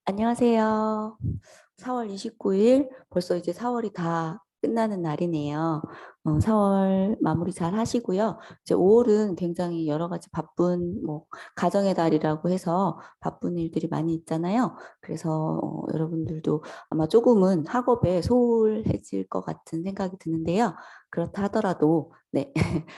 안녕하세요. 4월 29일 벌써 이제 4월이 다 끝나는 날이네요. 4월 마무리 잘 하시고요. 이제 5월은 굉장히 여러 가지 바쁜 뭐 가정의 달이라고 해서 바쁜 일들이 많이 있잖아요. 그래서 여러분들도 아마 조금은 학업에 소홀해질 것 같은 생각이 드는데요. 그렇다 하더라도 네.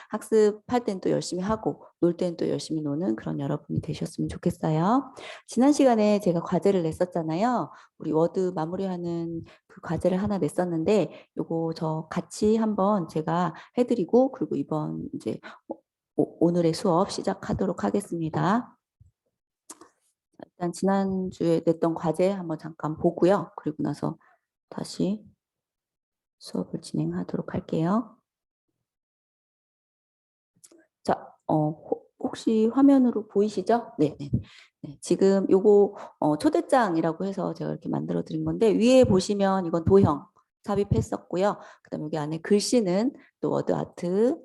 학습할 땐 또 열심히 하고 놀 땐 또 열심히 노는 그런 여러분이 되셨으면 좋겠어요. 지난 시간에 제가 과제를 냈었잖아요. 우리 워드 마무리하는 그 과제를 하나 냈었는데 요거 저 같이 한번 제가 해드리고 그리고 이번 이제 오늘의 수업 시작하도록 하겠습니다. 일단 지난주에 냈던 과제 한번 잠깐 보고요. 그리고 나서 다시 수업을 진행하도록 할게요. 자, 혹시 화면으로 보이시죠? 네, 네. 네, 지금 요거 초대장이라고 해서 제가 이렇게 만들어 드린 건데 위에 보시면 이건 도형 삽입했었고요. 그다음 여기 안에 글씨는 또 워드 아트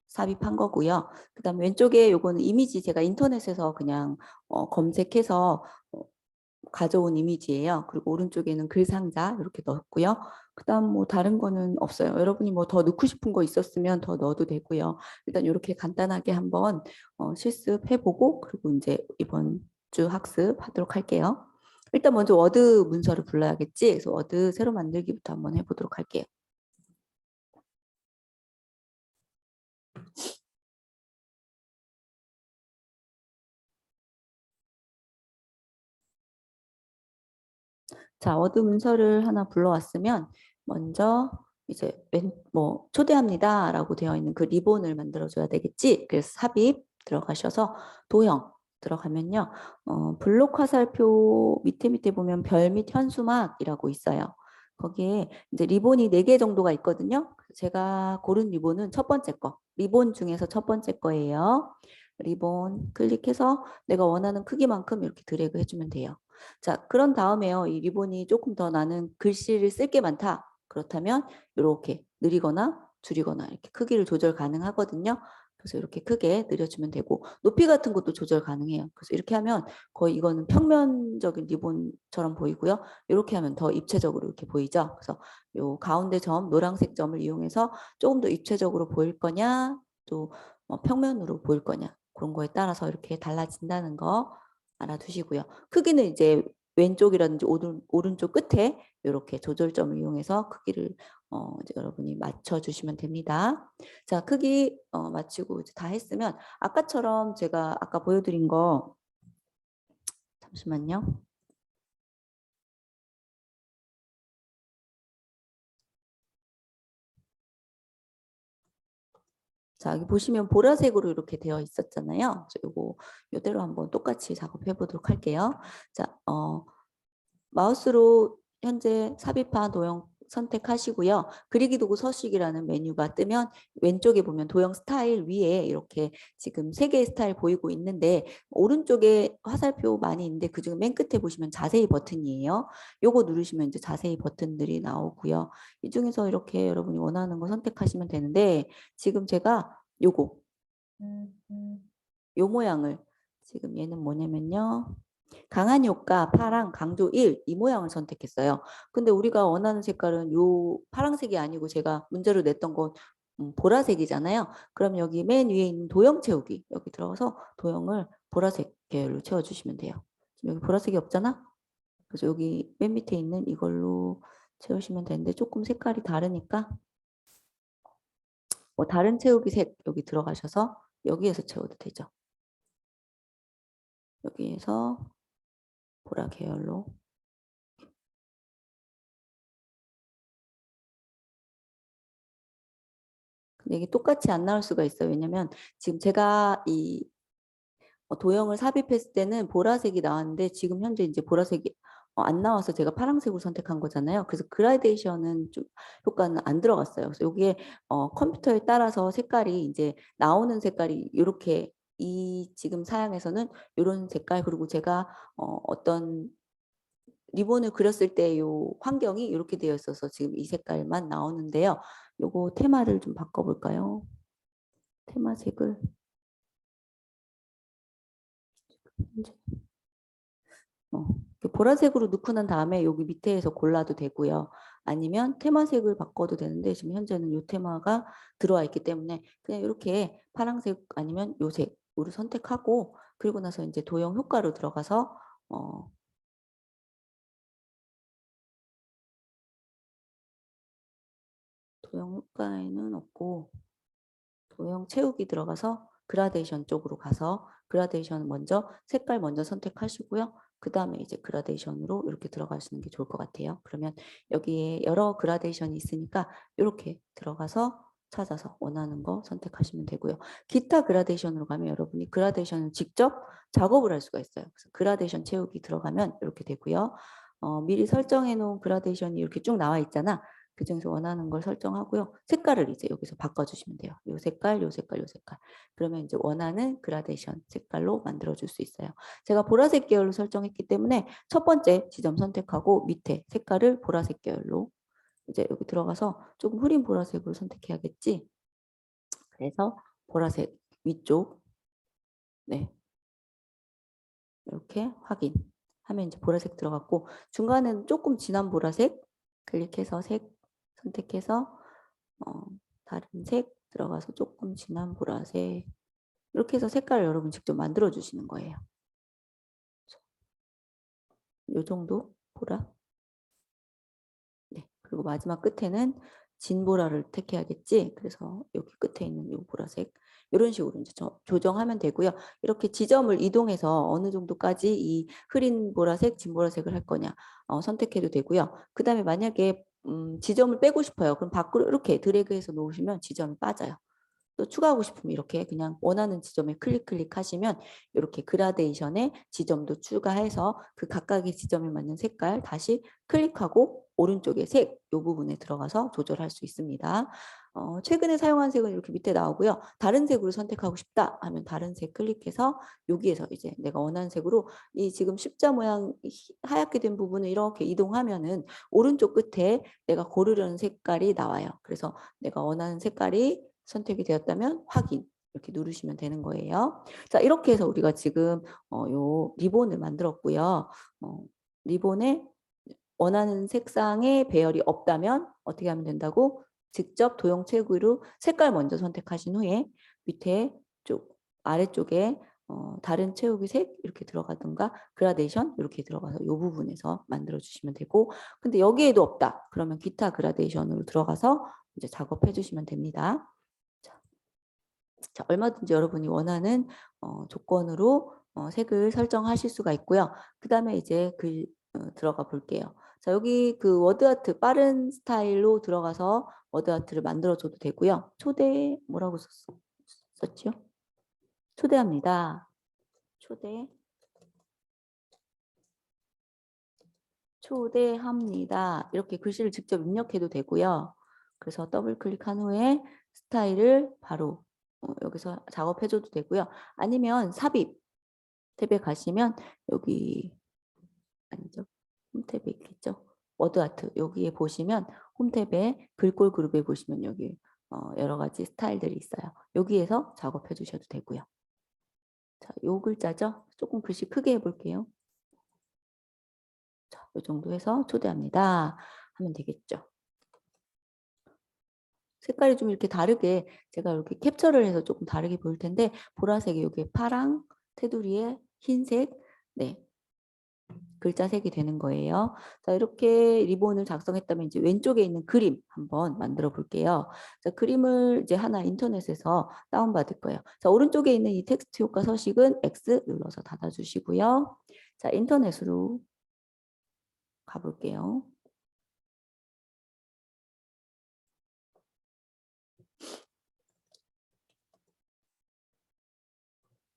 삽입한 거고요. 그다음 왼쪽에 요거는 이미지 제가 인터넷에서 그냥 검색해서 가져온 이미지예요. 그리고 오른쪽에는 글 상자 이렇게 넣었고요. 그다음 뭐 다른 거는 없어요. 여러분이 뭐 더 넣고 싶은 거 있었으면 더 넣어도 되고요. 일단 이렇게 간단하게 한번 실습해보고 그리고 이제 이번 주 학습하도록 할게요. 일단 먼저 워드 문서를 불러야겠지. 그래서 워드 새로 만들기부터 한번 해보도록 할게요. 자, 워드 문서를 하나 불러왔으면 먼저 이제 뭐 초대합니다라고 되어 있는 그 리본을 만들어줘야 되겠지. 그래서 삽입 들어가셔서 도형 들어가면요. 블록 화살표 밑에 보면 별 및 현수막이라고 있어요. 거기에 이제 리본이 4개 정도가 있거든요. 제가 고른 리본은 첫 번째 거. 리본 중에서 첫 번째 거예요. 리본 클릭해서 내가 원하는 크기만큼 이렇게 드래그 해주면 돼요. 자, 그런 다음에요. 이 리본이 조금 더 나는 글씨를 쓸 게 많다. 그렇다면 이렇게 느리거나 줄이거나 이렇게 크기를 조절 가능하거든요. 그래서 이렇게 크게 늘려주면 되고 높이 같은 것도 조절 가능해요. 그래서 이렇게 하면 거의 이거는 평면적인 리본처럼 보이고요. 이렇게 하면 더 입체적으로 이렇게 보이죠. 그래서 요 가운데 점 노란색 점을 이용해서 조금 더 입체적으로 보일 거냐 또 평면으로 보일 거냐 그런 거에 따라서 이렇게 달라진다는 거 알아두시고요. 크기는 이제 왼쪽이라든지 오른쪽 끝에 이렇게 조절점을 이용해서 크기를 이제 여러분이 맞춰주시면 됩니다. 자, 크기 맞추고 이제 다 했으면 아까처럼 제가 아까 보여드린 거 잠시만요. 자, 여기 보시면 보라색으로 이렇게 되어 있었잖아요. 요거 이대로 한번 똑같이 작업해 보도록 할게요. 자, 마우스로 현재 삽입한 도형 선택하시고요. 그리기 도구 서식이라는 메뉴가 뜨면 왼쪽에 보면 도형 스타일 위에 이렇게 지금 3개의 스타일 보이고 있는데 오른쪽에 화살표 많이 있는데 그중 맨 끝에 보시면 자세히 버튼이에요. 요거 누르시면 이제 자세히 버튼들이 나오고요. 이 중에서 이렇게 여러분이 원하는 거 선택하시면 되는데 지금 제가 요거 요 모양을 지금 얘는 뭐냐면요. 강한 효과 파랑 강조 1 이 모양을 선택했어요. 근데 우리가 원하는 색깔은 요 파랑색이 아니고 제가 문제로 냈던 건 보라색이잖아요. 그럼 여기 맨 위에 있는 도형 채우기 여기 들어가서 도형을 보라색 계열로 채워주시면 돼요. 지금 여기 보라색이 없잖아. 그래서 여기 맨 밑에 있는 이걸로 채우시면 되는데 조금 색깔이 다르니까 뭐 다른 채우기 색 여기 들어가셔서 여기에서 채워도 되죠. 여기에서 보라 계열로 근데 이게 똑같이 안 나올 수가 있어요. 왜냐면 지금 제가 이 도형을 삽입했을 때는 보라색이 나왔는데 지금 현재 이제 보라색이 안 나와서 제가 파란색으로 선택한 거잖아요. 그래서 그라데이션은 좀 효과는 안 들어갔어요. 그래서 여기에 컴퓨터에 따라서 색깔이 이제 나오는 색깔이 이렇게 이 지금 사양에서는 이런 색깔 그리고 제가 어떤 리본을 그렸을 때 요 환경이 이렇게 되어 있어서 지금 이 색깔만 나오는데요. 요거 테마를 좀 바꿔볼까요? 테마색을 보라색으로 넣고 난 다음에 여기 밑에서 골라도 되고요. 아니면 테마색을 바꿔도 되는데 지금 현재는 이 테마가 들어와 있기 때문에 그냥 이렇게 파란색 아니면 요 색으로 선택하고 그리고 나서 이제 도형 효과로 들어가서 도형 효과에는 없고 도형 채우기 들어가서 그라데이션 쪽으로 가서 그라데이션 먼저 색깔 먼저 선택하시고요. 그 다음에 이제 그라데이션으로 이렇게 들어가시는 게 좋을 것 같아요. 그러면 여기에 여러 그라데이션이 있으니까 이렇게 들어가서 찾아서 원하는 거 선택하시면 되고요. 기타 그라데이션으로 가면 여러분이 그라데이션을 직접 작업을 할 수가 있어요. 그래서 그라데이션 채우기 들어가면 이렇게 되고요. 미리 설정해 놓은 그라데이션이 이렇게 쭉 나와 있잖아. 그중에서 원하는 걸 설정하고요. 색깔을 이제 여기서 바꿔주시면 돼요. 요 색깔, 요 색깔, 요 색깔. 그러면 이제 원하는 그라데이션 색깔로 만들어줄 수 있어요. 제가 보라색 계열로 설정했기 때문에 첫 번째 지점 선택하고 밑에 색깔을 보라색 계열로 이제 여기 들어가서 조금 흐린 보라색으로 선택해야겠지. 그래서 보라색 위쪽, 네, 이렇게 확인. 하면 이제 보라색 들어갔고 중간에는 조금 진한 보라색 클릭해서 색 선택해서 어, 다른 색 들어가서 조금 진한 보라색 이렇게 해서 색깔을 여러분 직접 만들어 주시는 거예요. 이 정도 보라. 네. 그리고 마지막 끝에는 진보라를 택해야겠지. 그래서 여기 끝에 있는 이 보라색 이런 식으로 이제 조정하면 되고요. 이렇게 지점을 이동해서 어느 정도까지 이 흐린 보라색, 진보라색을 할 거냐 선택해도 되고요. 그 다음에 만약에 지점을 빼고 싶어요. 그럼 밖으로 이렇게 드래그해서 놓으시면 지점이 빠져요. 또 추가하고 싶으면 이렇게 그냥 원하는 지점에 클릭 하시면 이렇게 그라데이션에 지점도 추가해서 그 각각의 지점에 맞는 색깔 다시 클릭하고 오른쪽에 색 이 부분에 들어가서 조절할 수 있습니다. 최근에 사용한 색은 이렇게 밑에 나오고요. 다른 색으로 선택하고 싶다 하면 다른 색 클릭해서 여기에서 이제 내가 원하는 색으로 이 지금 십자 모양 하얗게 된 부분을 이렇게 이동하면은 오른쪽 끝에 내가 고르려는 색깔이 나와요. 그래서 내가 원하는 색깔이 선택이 되었다면 확인 이렇게 누르시면 되는 거예요. 자, 이렇게 해서 우리가 지금 요 리본을 만들었고요. 리본에 원하는 색상의 배열이 없다면 어떻게 하면 된다고? 직접 도형 채우기로 색깔 먼저 선택하신 후에 밑에 쪽 아래쪽에 다른 채우기 색 이렇게 들어가든가 그라데이션 이렇게 들어가서 이 부분에서 만들어 주시면 되고 근데 여기에도 없다. 그러면 기타 그라데이션으로 들어가서 이제 작업해 주시면 됩니다. 자, 얼마든지 여러분이 원하는 조건으로 색을 설정하실 수가 있고요. 그 다음에 이제 들어가 볼게요. 자, 여기 그 워드아트 빠른 스타일로 들어가서 워드아트를 만들어줘도 되고요. 뭐라고 썼죠? 초대합니다. 초대합니다. 이렇게 글씨를 직접 입력해도 되고요. 그래서 더블 클릭한 후에 스타일을 바로 여기서 작업해줘도 되고요. 아니면 삽입 탭에 가시면 여기 아니죠. 홈탭에 있겠죠. 워드아트 여기에 보시면 홈탭에 글꼴 그룹에 보시면 여기 여러 가지 스타일들이 있어요. 여기에서 작업해 주셔도 되고요. 자, 요 글자죠. 조금 글씨 크게 해볼게요. 자, 요 정도 해서 초대합니다. 하면 되겠죠. 색깔이 좀 이렇게 다르게 제가 이렇게 캡처를 해서 조금 다르게 보일 텐데 보라색이 여기 파랑, 테두리에 흰색, 네 글자 색이 되는 거예요. 자 이렇게 리본을 작성했다면 이제 왼쪽에 있는 그림 한번 만들어 볼게요. 자 그림을 이제 하나 인터넷에서 다운받을 거예요. 자 오른쪽에 있는 이 텍스트 효과 서식은 X 눌러서 닫아주시고요. 자 인터넷으로 가볼게요.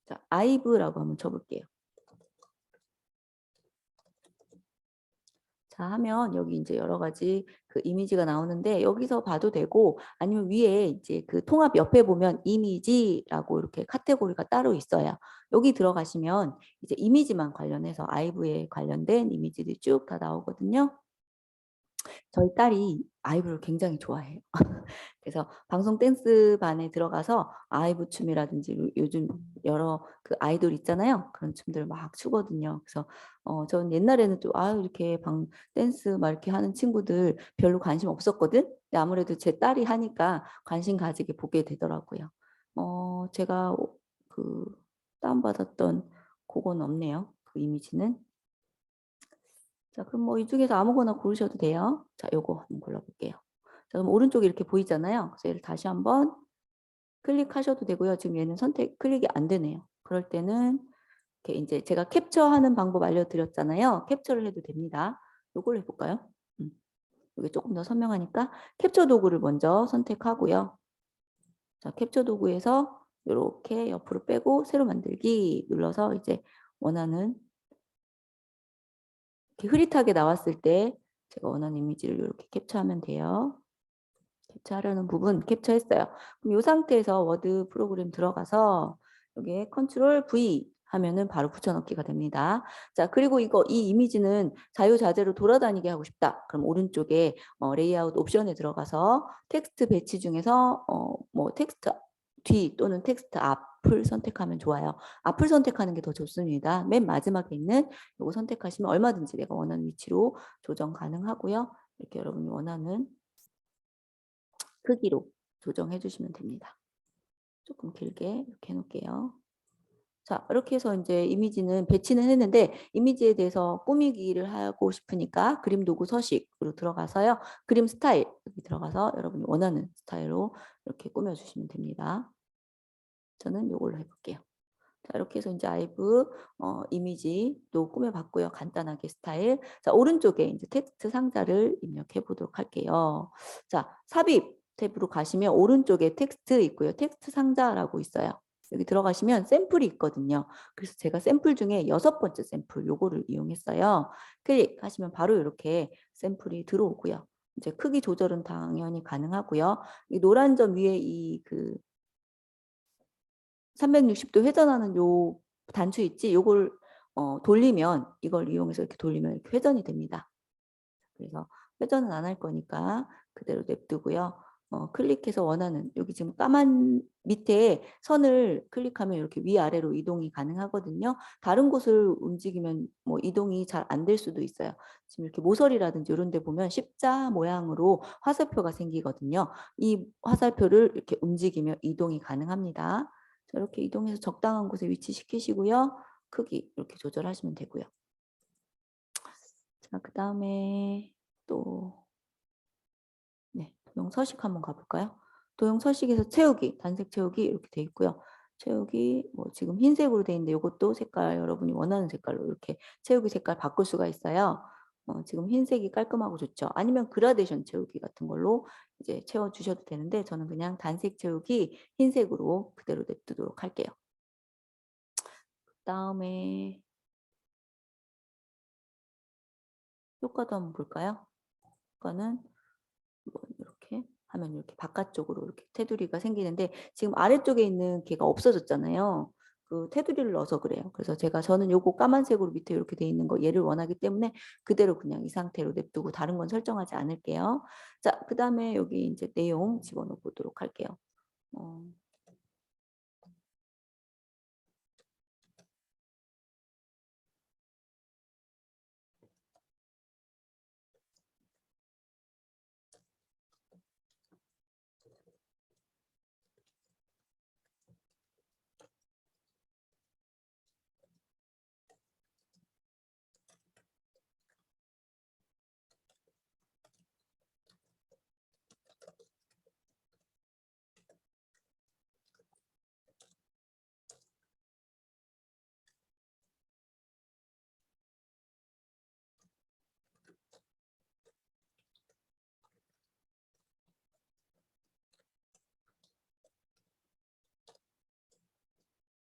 자 아이브라고 한번 쳐볼게요. 자 하면 여기 이제 여러 가지 그 이미지가 나오는데 여기서 봐도 되고 아니면 위에 이제 그 통합 옆에 보면 이미지라고 이렇게 카테고리가 따로 있어요. 여기 들어가시면 이제 이미지만 관련해서 아이브에 관련된 이미지들이 쭉 다 나오거든요. 저희 딸이 아이브를 굉장히 좋아해요. 그래서 방송 댄스반에 들어가서 아이브 춤이라든지 요즘 여러 그 아이돌 있잖아요. 그런 춤들 막 추거든요. 그래서 전 옛날에는 또 이렇게 방 댄스 막 이렇게 하는 친구들 별로 관심 없었거든. 근데 아무래도 제 딸이 하니까 관심 가지게 보게 되더라고요. 제가 그 다운받았던 그건 없네요. 그 이미지는. 자, 그럼 뭐 이 중에서 아무거나 고르셔도 돼요. 자, 요거 한번 골라볼게요. 자, 그럼 오른쪽에 이렇게 보이잖아요. 그래서 얘를 다시 한번 클릭하셔도 되고요. 지금 얘는 선택 클릭이 안 되네요. 그럴 때는 이렇게 이제 제가 캡처하는 방법 알려드렸잖아요. 캡처를 해도 됩니다. 요걸 해볼까요? 이게 조금 더 선명하니까 캡처 도구를 먼저 선택하고요. 자, 캡처 도구에서 이렇게 옆으로 빼고 새로 만들기 눌러서 이제 원하는 이렇게 흐릿하게 나왔을 때 제가 원하는 이미지를 이렇게 캡처하면 돼요. 캡처하려는 부분 캡처했어요. 그럼 이 상태에서 워드 프로그램 들어가서 여기에 컨트롤 V 하면은 바로 붙여넣기가 됩니다. 자, 그리고 이 이미지는 자유자재로 돌아다니게 하고 싶다. 그럼 오른쪽에 레이아웃 옵션에 들어가서 텍스트 배치 중에서 뭐 텍스트 뒤 또는 텍스트 앞을 선택하면 좋아요. 앞을 선택하는 게 더 좋습니다. 맨 마지막에 있는 이거 선택하시면 얼마든지 내가 원하는 위치로 조정 가능하고요. 이렇게 여러분이 원하는 크기로 조정해 주시면 됩니다. 조금 길게 이렇게 해 놓을게요. 자, 이렇게 해서 이제 이미지는 배치는 했는데 이미지에 대해서 꾸미기를 하고 싶으니까 그림 도구 서식으로 들어가서요. 그림 스타일 여기 들어가서 여러분이 원하는 스타일로 이렇게 꾸며 주시면 됩니다. 저는 이걸로 해 볼게요. 자, 이렇게 해서 이제 아이브 이미지도 꾸며봤고요. 간단하게 스타일. 자, 오른쪽에 이제 텍스트 상자를 입력해 보도록 할게요. 자, 삽입 탭으로 가시면 오른쪽에 텍스트 있고요. 텍스트 상자라고 있어요. 여기 들어가시면 샘플이 있거든요. 그래서 제가 샘플 중에 6번째 샘플 요거를 이용했어요. 클릭하시면 바로 이렇게 샘플이 들어오고요. 이제 크기 조절은 당연히 가능하고요. 이 노란 점 위에 이그 360도 회전하는 요 단추 있지? 요걸 돌리면 이걸 이용해서 이렇게 돌리면 이렇게 회전이 됩니다. 그래서 회전은 안 할 거니까 그대로 냅두고요. 클릭해서 원하는 여기 지금 까만 밑에 선을 클릭하면 이렇게 위아래로 이동이 가능하거든요. 다른 곳을 움직이면 뭐 이동이 잘 안 될 수도 있어요. 지금 이렇게 모서리라든지 이런 데 보면 십자 모양으로 화살표가 생기거든요. 이 화살표를 이렇게 움직이며 이동이 가능합니다. 자, 이렇게 이동해서 적당한 곳에 위치시키시고요. 크기 이렇게 조절하시면 되고요. 자, 그다음에 또 네, 도형 서식 한번 가볼까요? 도형 서식에서 채우기, 단색 채우기 이렇게 돼 있고요. 채우기 뭐 지금 흰색으로 돼 있는데 이것도 색깔 여러분이 원하는 색깔로 이렇게 채우기 색깔 바꿀 수가 있어요. 지금 흰색이 깔끔하고 좋죠. 아니면 그라데이션 채우기 같은 걸로 이제 채워 주셔도 되는데 저는 그냥 단색 채우기 흰색으로 그대로 냅두도록 할게요. 그다음에 효과도 한번 볼까요? 효과는 뭐 이렇게 하면 이렇게 바깥쪽으로 이렇게 테두리가 생기는데 지금 아래쪽에 있는 걔가 없어졌잖아요. 그 테두리를 넣어서 그래요. 그래서 저는 요거 까만색으로 밑에 이렇게 돼 있는 거 얘를 원하기 때문에 그대로 그냥 이 상태로 냅두고 다른 건 설정하지 않을게요. 자, 그다음에 여기 이제 내용 집어넣어 보도록 할게요. 어,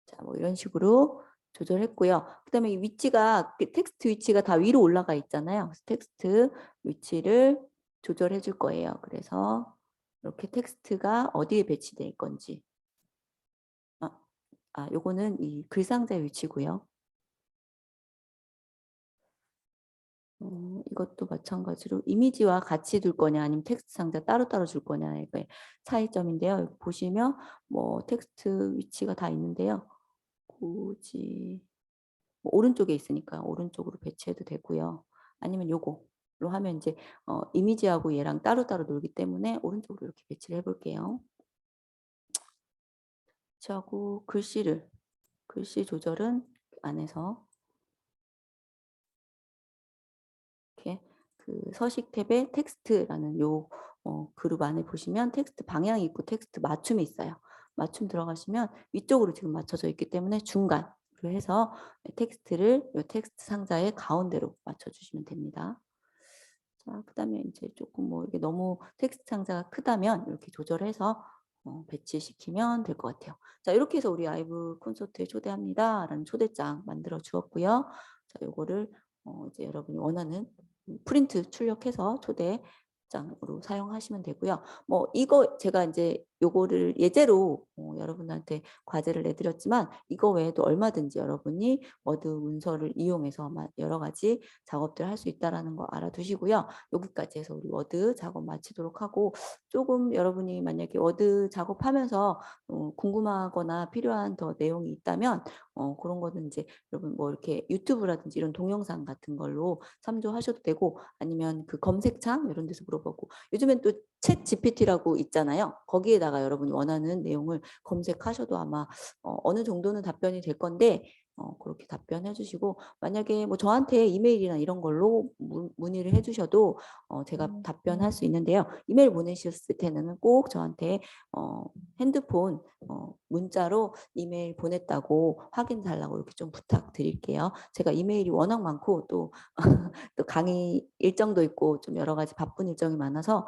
자, 뭐 이런 식으로 조절했고요. 그다음에 이 위치가 텍스트 위치가 다 위로 올라가 있잖아요. 그래서 텍스트 위치를 조절해 줄 거예요. 그래서 이렇게 텍스트가 어디에 배치될 건지. 요거는 이 글상자 위치고요. 이것도 마찬가지로 이미지와 같이 둘 거냐 아니면 텍스트 상자 따로따로 줄 거냐의 차이점인데요. 보시면 뭐 텍스트 위치가 다 있는데요. 굳이 뭐 오른쪽에 있으니까 오른쪽으로 배치해도 되고요. 아니면 요거로 하면 이제 이미지하고 얘랑 따로따로 놀기 때문에 오른쪽으로 이렇게 배치를 해볼게요. 배치하고 글씨 조절은 안에서 이렇게 그 서식 탭에 텍스트라는 요 그룹 안에 보시면 텍스트 방향이 있고 텍스트 맞춤이 있어요. 맞춤 들어가시면 위쪽으로 지금 맞춰져 있기 때문에 중간으로 해서 텍스트를 요 텍스트 상자의 가운데로 맞춰주시면 됩니다. 자, 그다음에 이제 조금 뭐 이게 너무 텍스트 상자가 크다면 이렇게 조절해서 배치시키면 될 것 같아요. 자, 이렇게 해서 우리 아이브 콘서트에 초대합니다라는 초대장 만들어 주었고요. 자, 요거를 이제 여러분이 원하는 프린트 출력해서 초대장으로 사용하시면 되고요. 뭐 이거 제가 이제 요거를 예제로 여러분한테 과제를 내드렸지만 이거 외에도 얼마든지 여러분이 워드 문서를 이용해서 여러 가지 작업들 할 수 있다라는 거 알아두시고요. 여기까지 해서 우리 워드 작업 마치도록 하고 조금 여러분이 만약에 워드 작업하면서 궁금하거나 필요한 더 내용이 있다면 그런 거는 이제 여러분 뭐 이렇게 유튜브라든지 이런 동영상 같은 걸로 참조하셔도 되고 아니면 그 검색창 이런 데서 물어보고 요즘엔 또 챗 GPT라고 있잖아요. 거기에다가 여러분이 원하는 내용을 검색하셔도 아마 어느 정도는 답변이 될 건데 그렇게 답변해 주시고 만약에 뭐 저한테 이메일이나 이런 걸로 문의를 해 주셔도 제가 답변할 수 있는데요. 이메일 보내셨을 때는 꼭 저한테 핸드폰 문자로 이메일 보냈다고 확인 달라고 이렇게 좀 부탁드릴게요. 제가 이메일이 워낙 많고 또 또 강의 일정도 있고 좀 여러 가지 바쁜 일정이 많아서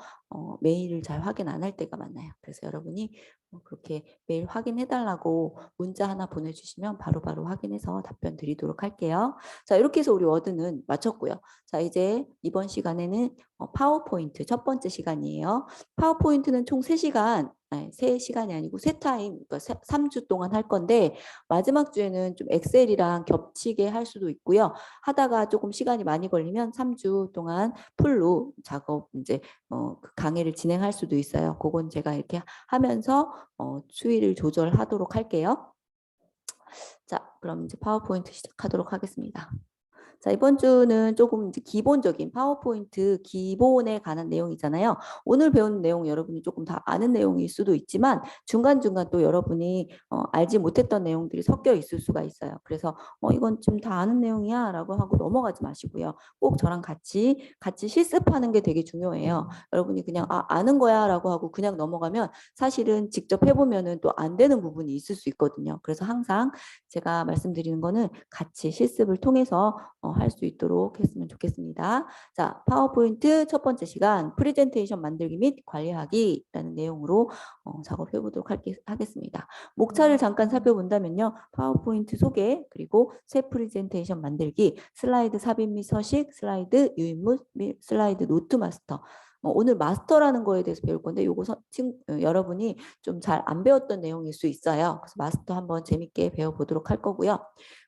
메일을 잘 확인 안 할 때가 많아요. 그래서 여러분이 그렇게 메일 확인해 달라고 문자 하나 보내주시면 바로바로 확인해서 답변 드리도록 할게요. 자, 이렇게 해서 우리 워드는 마쳤고요. 자, 이제 이번 시간에는 파워포인트 첫 번째 시간이에요. 파워포인트는 총 3시간, 아니, 3시간이 아니고 3타임, 그러니까 3주 동안 할 건데 마지막 주에는 좀 엑셀이랑 겹치게 할 수도 있고요. 하다가 조금 시간이 많이 걸리면 3주 동안 풀로 작업 이제 그 강의를 진행할 수도 있어요. 그건 제가 이렇게 하면서 수위를 조절하도록 할게요. 자, 그럼 이제 파워포인트 시작하도록 하겠습니다. 자, 이번 주는 조금 이제 기본적인 파워포인트 기본에 관한 내용이잖아요. 오늘 배운 내용 여러분이 조금 다 아는 내용일 수도 있지만 중간중간 또 여러분이 알지 못했던 내용들이 섞여 있을 수가 있어요. 그래서 이건 좀 다 아는 내용이야 라고 하고 넘어가지 마시고요. 꼭 저랑 같이 실습하는 게 되게 중요해요. 여러분이 그냥 아는 거야 라고 하고 그냥 넘어가면 사실은 직접 해보면은 또 안 되는 부분이 있을 수 있거든요. 그래서 항상 제가 말씀드리는 거는 같이 실습을 통해서 할 수 있도록 했으면 좋겠습니다. 자, 파워포인트 첫 번째 시간 프레젠테이션 만들기 및 관리하기라는 내용으로 작업해 보도록 하겠습니다. 목차를 잠깐 살펴본다면요. 파워포인트 소개, 그리고 새 프레젠테이션 만들기, 슬라이드 삽입 및 서식, 슬라이드 유인물 및 슬라이드 노트 마스터. 오늘 마스터라는 거에 대해서 배울 건데 요거 여러분이 좀 잘 안 배웠던 내용일 수 있어요. 그래서 마스터 한번 재밌게 배워보도록 할 거고요.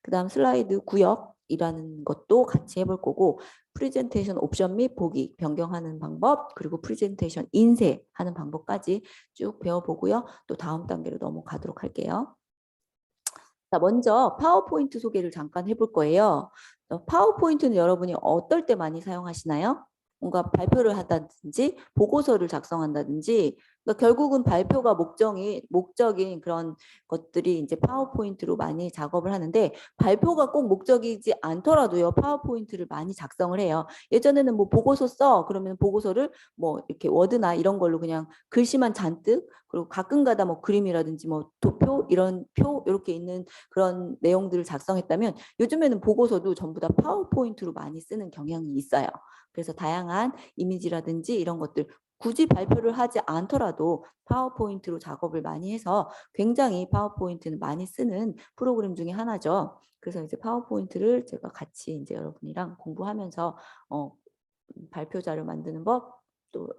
그 다음 슬라이드 구역이라는 것도 같이 해볼 거고 프레젠테이션 옵션 및 보기, 변경하는 방법, 그리고 프레젠테이션 인쇄하는 방법까지 쭉 배워보고요. 또 다음 단계로 넘어가도록 할게요. 자, 먼저 파워포인트 소개를 잠깐 해볼 거예요. 파워포인트는 여러분이 어떨 때 많이 사용하시나요? 뭔가 발표를 한다든지 보고서를 작성한다든지 그러니까 결국은 발표가 목적인 그런 것들이 이제 파워포인트로 많이 작업을 하는데 발표가 꼭 목적이지 않더라도요 파워포인트를 많이 작성을 해요. 예전에는 뭐 보고서 써 그러면 보고서를 뭐 이렇게 워드나 이런 걸로 그냥 글씨만 잔뜩 그리고 가끔가다 뭐 그림이라든지 뭐 도표 이런 표 이렇게 있는 그런 내용들을 작성했다면 요즘에는 보고서도 전부 다 파워포인트로 많이 쓰는 경향이 있어요. 그래서 다양한 이미지라든지 이런 것들 굳이 발표를 하지 않더라도 파워포인트로 작업을 많이 해서 굉장히 파워포인트는 많이 쓰는 프로그램 중에 하나죠. 그래서 이제 파워포인트를 제가 같이 이제 여러분이랑 공부하면서 발표 자료 만드는 법, 또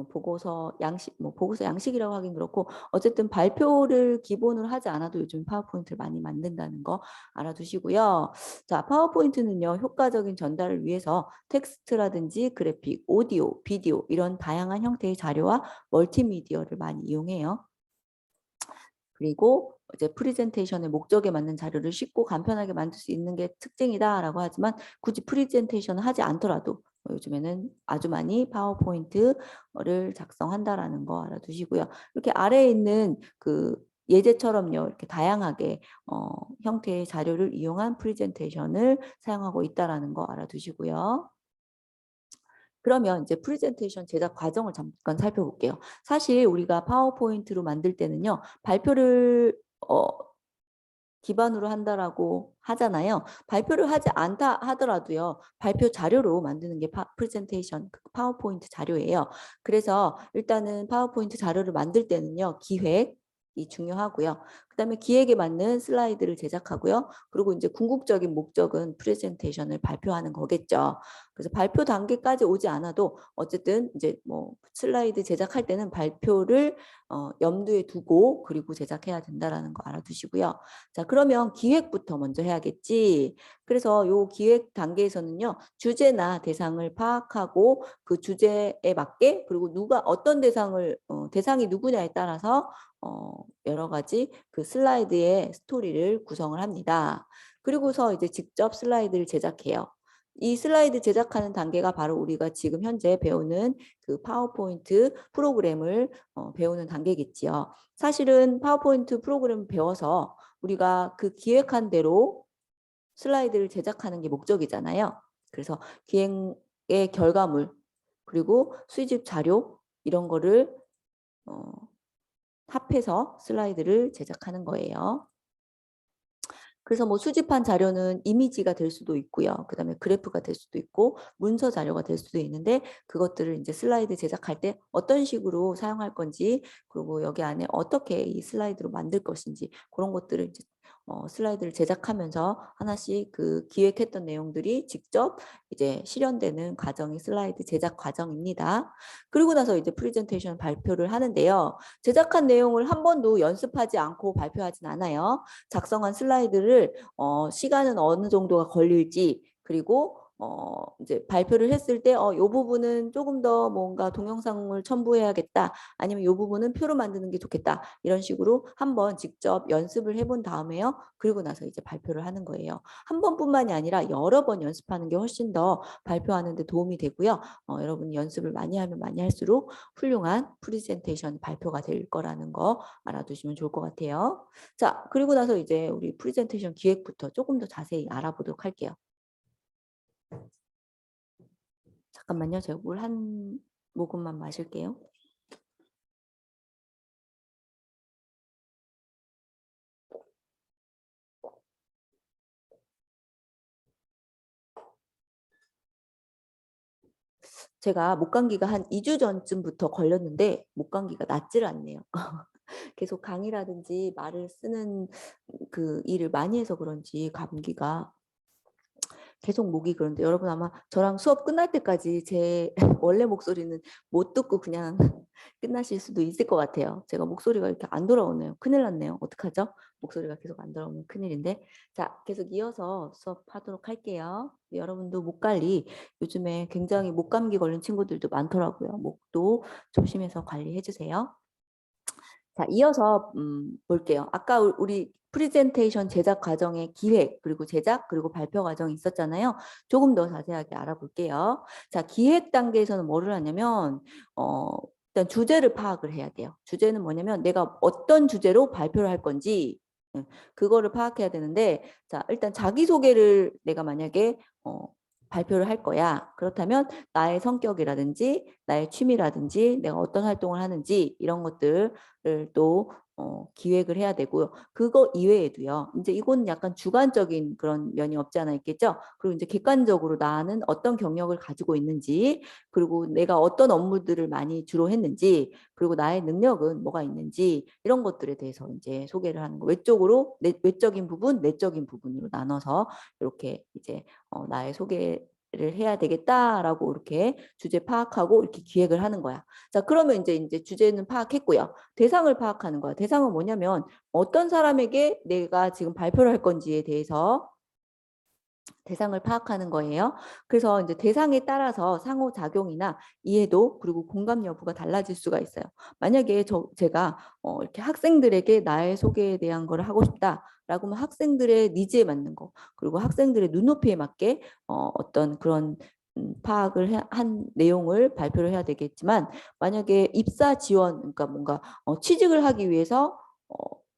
보고서 양식, 뭐 보고서 양식이라고 하긴 그렇고 어쨌든 발표를 기본으로 하지 않아도 요즘 파워포인트를 많이 만든다는 거 알아두시고요. 자, 파워포인트는요, 효과적인 전달을 위해서 텍스트라든지 그래픽, 오디오, 비디오 이런 다양한 형태의 자료와 멀티미디어를 많이 이용해요. 그리고 이제 프리젠테이션의 목적에 맞는 자료를 쉽고 간편하게 만들 수 있는 게 특징이다라고 하지만 굳이 프리젠테이션을 하지 않더라도 요즘에는 아주 많이 파워포인트를 작성한다라는 거 알아두시고요. 이렇게 아래에 있는 그 예제처럼요, 이렇게 다양하게 형태의 자료를 이용한 프리젠테이션을 사용하고 있다라는 거 알아두시고요. 그러면 이제 프레젠테이션 제작 과정을 잠깐 살펴볼게요. 사실 우리가 파워포인트로 만들 때는요, 발표를 기반으로 한다라고 하잖아요. 발표를 하지 않다 하더라도요. 발표 자료로 만드는 게 프레젠테이션 파워포인트 자료예요. 그래서 일단은 파워포인트 자료를 만들 때는요. 기획이 중요하고요. 그다음에 기획에 맞는 슬라이드를 제작하고요. 그리고 이제 궁극적인 목적은 프레젠테이션을 발표하는 거겠죠. 그래서 발표 단계까지 오지 않아도 어쨌든 이제 뭐 슬라이드 제작할 때는 발표를 염두에 두고 그리고 제작해야 된다라는 거 알아두시고요. 자, 그러면 기획부터 먼저 해야겠지. 그래서 요 기획 단계에서는요, 주제나 대상을 파악하고 그 주제에 맞게 그리고 누가 어떤 대상이 누구냐에 따라서 여러 가지 그 슬라이드의 스토리를 구성을 합니다. 그리고서 이제 직접 슬라이드를 제작해요. 이 슬라이드 제작하는 단계가 바로 우리가 지금 현재 배우는 그 파워포인트 프로그램을 배우는 단계겠지요. 사실은 파워포인트 프로그램을 배워서 우리가 그 기획한 대로 슬라이드를 제작하는 게 목적이잖아요. 그래서 기획의 결과물 그리고 수집 자료 이런 거를 합해서 슬라이드를 제작하는 거예요. 그래서 뭐 수집한 자료는 이미지가 될 수도 있고요. 그다음에 그래프가 될 수도 있고 문서 자료가 될 수도 있는데 그것들을 이제 슬라이드 제작할 때 어떤 식으로 사용할 건지 그리고 여기 안에 어떻게 이 슬라이드로 만들 것인지 그런 것들을 이제 슬라이드를 제작하면서 하나씩 그 기획했던 내용들이 직접 이제 실현되는 과정이 슬라이드 제작 과정입니다. 그리고 나서 이제 프레젠테이션 발표를 하는데요. 제작한 내용을 한 번도 연습하지 않고 발표하진 않아요. 작성한 슬라이드를 시간은 어느 정도가 걸릴지 그리고 이제 발표를 했을 때 이 부분은 조금 더 뭔가 동영상을 첨부해야겠다. 아니면 이 부분은 표로 만드는 게 좋겠다. 이런 식으로 한번 직접 연습을 해본 다음에요. 그리고 나서 이제 발표를 하는 거예요. 한 번뿐만이 아니라 여러 번 연습하는 게 훨씬 더 발표하는 데 도움이 되고요. 여러분이 연습을 많이 하면 많이 할수록 훌륭한 프레젠테이션 발표가 될 거라는 거 알아두시면 좋을 것 같아요. 자, 그리고 나서 이제 우리 프레젠테이션 기획부터 조금 더 자세히 알아보도록 할게요. 잠깐만요. 제가 물 한 모금만 마실게요. 제가 목감기가 한 2주 전쯤부터 걸렸는데 목감기가 낫지를 않네요. 계속 강의라든지 말을 쓰는 그 일을 많이 해서 그런지 감기가 계속 목이 그런데 여러분 아마 저랑 수업 끝날 때까지 제 원래 목소리는 못 듣고 그냥 끝나실 수도 있을 것 같아요. 제가 목소리가 이렇게 안 돌아오네요. 큰일 났네요. 어떡하죠? 목소리가 계속 안 돌아오면 큰일인데. 자, 계속 이어서 수업하도록 할게요. 여러분도 목 관리 요즘에 굉장히 목감기 걸린 친구들도 많더라고요. 목도 조심해서 관리해 주세요. 자, 이어서 볼게요. 아까 우리 프레젠테이션 제작 과정의 기획, 그리고 제작, 그리고 발표 과정이 있었잖아요. 조금 더 자세하게 알아볼게요. 자, 기획 단계에서는 뭐를 하냐면 일단 주제를 파악을 해야 돼요. 주제는 뭐냐면 내가 어떤 주제로 발표를 할 건지 그거를 파악해야 되는데 자, 일단 자기소개를 내가 만약에 발표를 할 거야. 그렇다면 나의 성격이라든지 나의 취미라든지 내가 어떤 활동을 하는지 이런 것들을 또 기획을 해야 되고요. 그거 이외에도요. 이제 이거는 약간 주관적인 그런 면이 없지 않아 있겠죠. 그리고 이제 객관적으로 나는 어떤 경력을 가지고 있는지 그리고 내가 어떤 업무들을 많이 주로 했는지 그리고 나의 능력은 뭐가 있는지 이런 것들에 대해서 이제 소개를 하는 거. 외적인 부분, 내적인 부분으로 나눠서 이렇게 이제 나의 소개 해야 되겠다라고 이렇게 주제 파악하고 이렇게 기획을 하는 거야. 자, 그러면 이제 주제는 파악했고요. 대상을 파악하는 거야. 대상은 뭐냐면 어떤 사람에게 내가 지금 발표를 할 건지에 대해서 대상을 파악하는 거예요. 그래서 이제 대상에 따라서 상호작용이나 이해도 그리고 공감 여부가 달라질 수가 있어요. 만약에 제가 이렇게 학생들에게 나의 소개에 대한 걸 하고 싶다라고 하면 학생들의 니즈에 맞는 거 그리고 학생들의 눈높이에 맞게 어떤 그런 파악을 한 내용을 발표를 해야 되겠지만 만약에 입사 지원 그러니까 뭔가 취직을 하기 위해서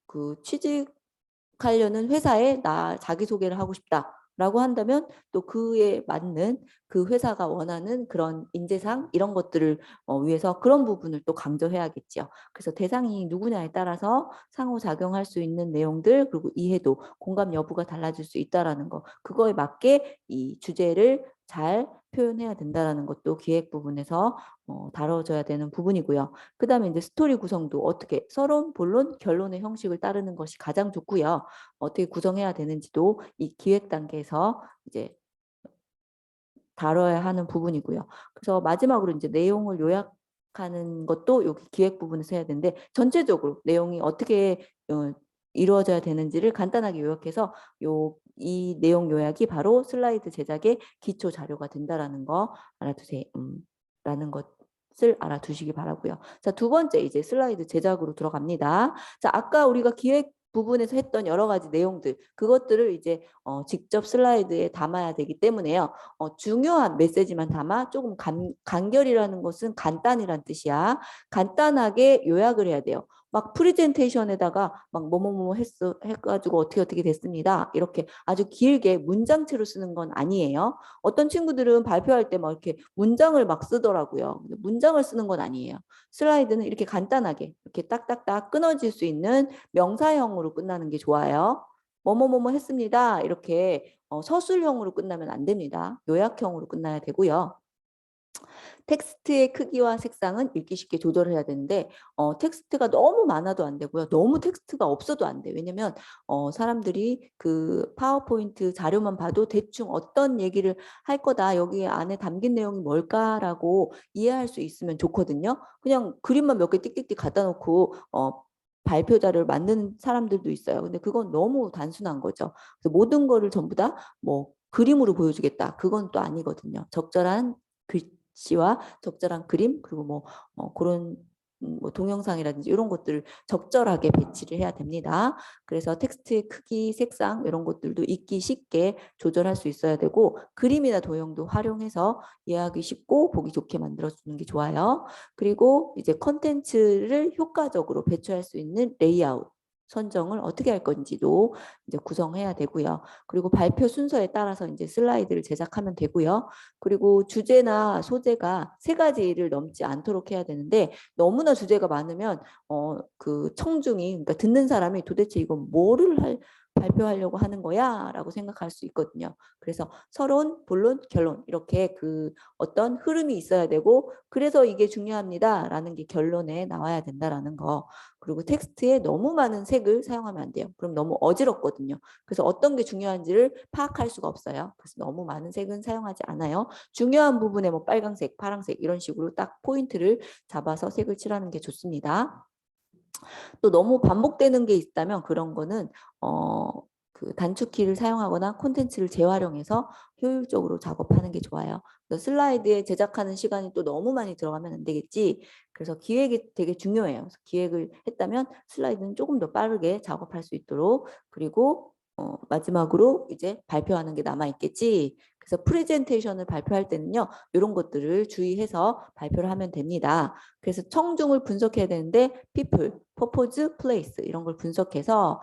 그 취직하려는 회사에 나 자기소개를 하고 싶다. 라고 한다면 또 그에 맞는 그 회사가 원하는 그런 인재상 이런 것들을 위해서 그런 부분을 또 강조해야겠죠. 그래서 대상이 누구냐에 따라서 상호작용할 수 있는 내용들 그리고 이해도 공감 여부가 달라질 수 있다라는 거 그거에 맞게 이 주제를 잘 표현해야 된다라는 것도 기획 부분에서 다뤄져야 되는 부분이고요. 그 다음에 이제 스토리 구성도 어떻게 서론, 본론, 결론의 형식을 따르는 것이 가장 좋고요. 어떻게 구성해야 되는지도 이 기획 단계에서 이제 다뤄야 하는 부분이고요. 그래서 마지막으로 이제 내용을 요약하는 것도 여기 기획 부분에서 해야 되는데 전체적으로 내용이 어떻게 이루어져야 되는지를 간단하게 요약해서 이 내용 요약이 바로 슬라이드 제작의 기초 자료가 된다라는 거 알아두세요. 라는 것을 알아두시기 바라고요. 자, 두 번째 이제 슬라이드 제작으로 들어갑니다. 자, 아까 우리가 기획 부분에서 했던 여러 가지 내용들 그것들을 이제 직접 슬라이드에 담아야 되기 때문에요. 중요한 메시지만 담아 조금 간결이라는 것은 간단이란 뜻이야. 간단하게 요약을 해야 돼요. 막 프레젠테이션에다가 막 뭐뭐뭐 해가지고 어떻게 됐습니다. 이렇게 아주 길게 문장체로 쓰는 건 아니에요. 어떤 친구들은 발표할 때 막 이렇게 문장을 막 쓰더라고요. 문장을 쓰는 건 아니에요. 슬라이드는 이렇게 간단하게 이렇게 딱딱딱 끊어질 수 있는 명사형으로 끝나는 게 좋아요. 뭐뭐뭐뭐 했습니다. 이렇게 서술형으로 끝나면 안 됩니다. 요약형으로 끝나야 되고요. 텍스트의 크기와 색상은 읽기 쉽게 조절해야 되는데 텍스트가 너무 많아도 안 되고요. 너무 텍스트가 없어도 안 돼. 왜냐면 사람들이 그 파워포인트 자료만 봐도 대충 어떤 얘기를 할 거다. 여기 안에 담긴 내용이 뭘까라고 이해할 수 있으면 좋거든요. 그냥 그림만 몇 개 띡띡띡 갖다 놓고 발표 자료를 만드는 사람들도 있어요. 근데 그건 너무 단순한 거죠. 그래서 모든 거를 전부 다 뭐 그림으로 보여주겠다. 그건 또 아니거든요. 적절한 글씨와 적절한 그림 그리고 뭐 그런 뭐 동영상이라든지 이런 것들을 적절하게 배치를 해야 됩니다. 그래서 텍스트의 크기, 색상 이런 것들도 읽기 쉽게 조절할 수 있어야 되고 그림이나 도형도 활용해서 이해하기 쉽고 보기 좋게 만들어주는 게 좋아요. 그리고 이제 컨텐츠를 효과적으로 배출할 수 있는 레이아웃 선정을 어떻게 할 건지도 이제 구성해야 되고요. 그리고 발표 순서에 따라서 이제 슬라이드를 제작하면 되고요. 그리고 주제나 소재가 세 가지를 넘지 않도록 해야 되는데 너무나 주제가 많으면 그 청중이 그러니까 듣는 사람이 도대체 이건 뭐를 발표하려고 하는 거야? 라고 생각할 수 있거든요. 그래서 서론, 본론, 결론 이렇게 그 어떤 흐름이 있어야 되고 그래서 이게 중요합니다. 라는 게 결론에 나와야 된다라는 거. 그리고 텍스트에 너무 많은 색을 사용하면 안 돼요. 그럼 너무 어지럽거든요. 그래서 어떤 게 중요한지를 파악할 수가 없어요. 그래서 너무 많은 색은 사용하지 않아요. 중요한 부분에 뭐 빨강색, 파랑색 이런 식으로 딱 포인트를 잡아서 색을 칠하는 게 좋습니다. 또 너무 반복되는 게 있다면 그런 거는 그 단축키를 사용하거나 콘텐츠를 재활용해서 효율적으로 작업하는 게 좋아요. 슬라이드에 제작하는 시간이 또 너무 많이 들어가면 안 되겠지. 그래서 기획이 되게 중요해요. 그래서 기획을 했다면 슬라이드는 조금 더 빠르게 작업할 수 있도록 그리고 마지막으로 이제 발표하는 게 남아 있겠지. 그래서 프레젠테이션을 발표할 때는요. 이런 것들을 주의해서 발표를 하면 됩니다. 그래서 청중을 분석해야 되는데 people, purpose, place 이런 걸 분석해서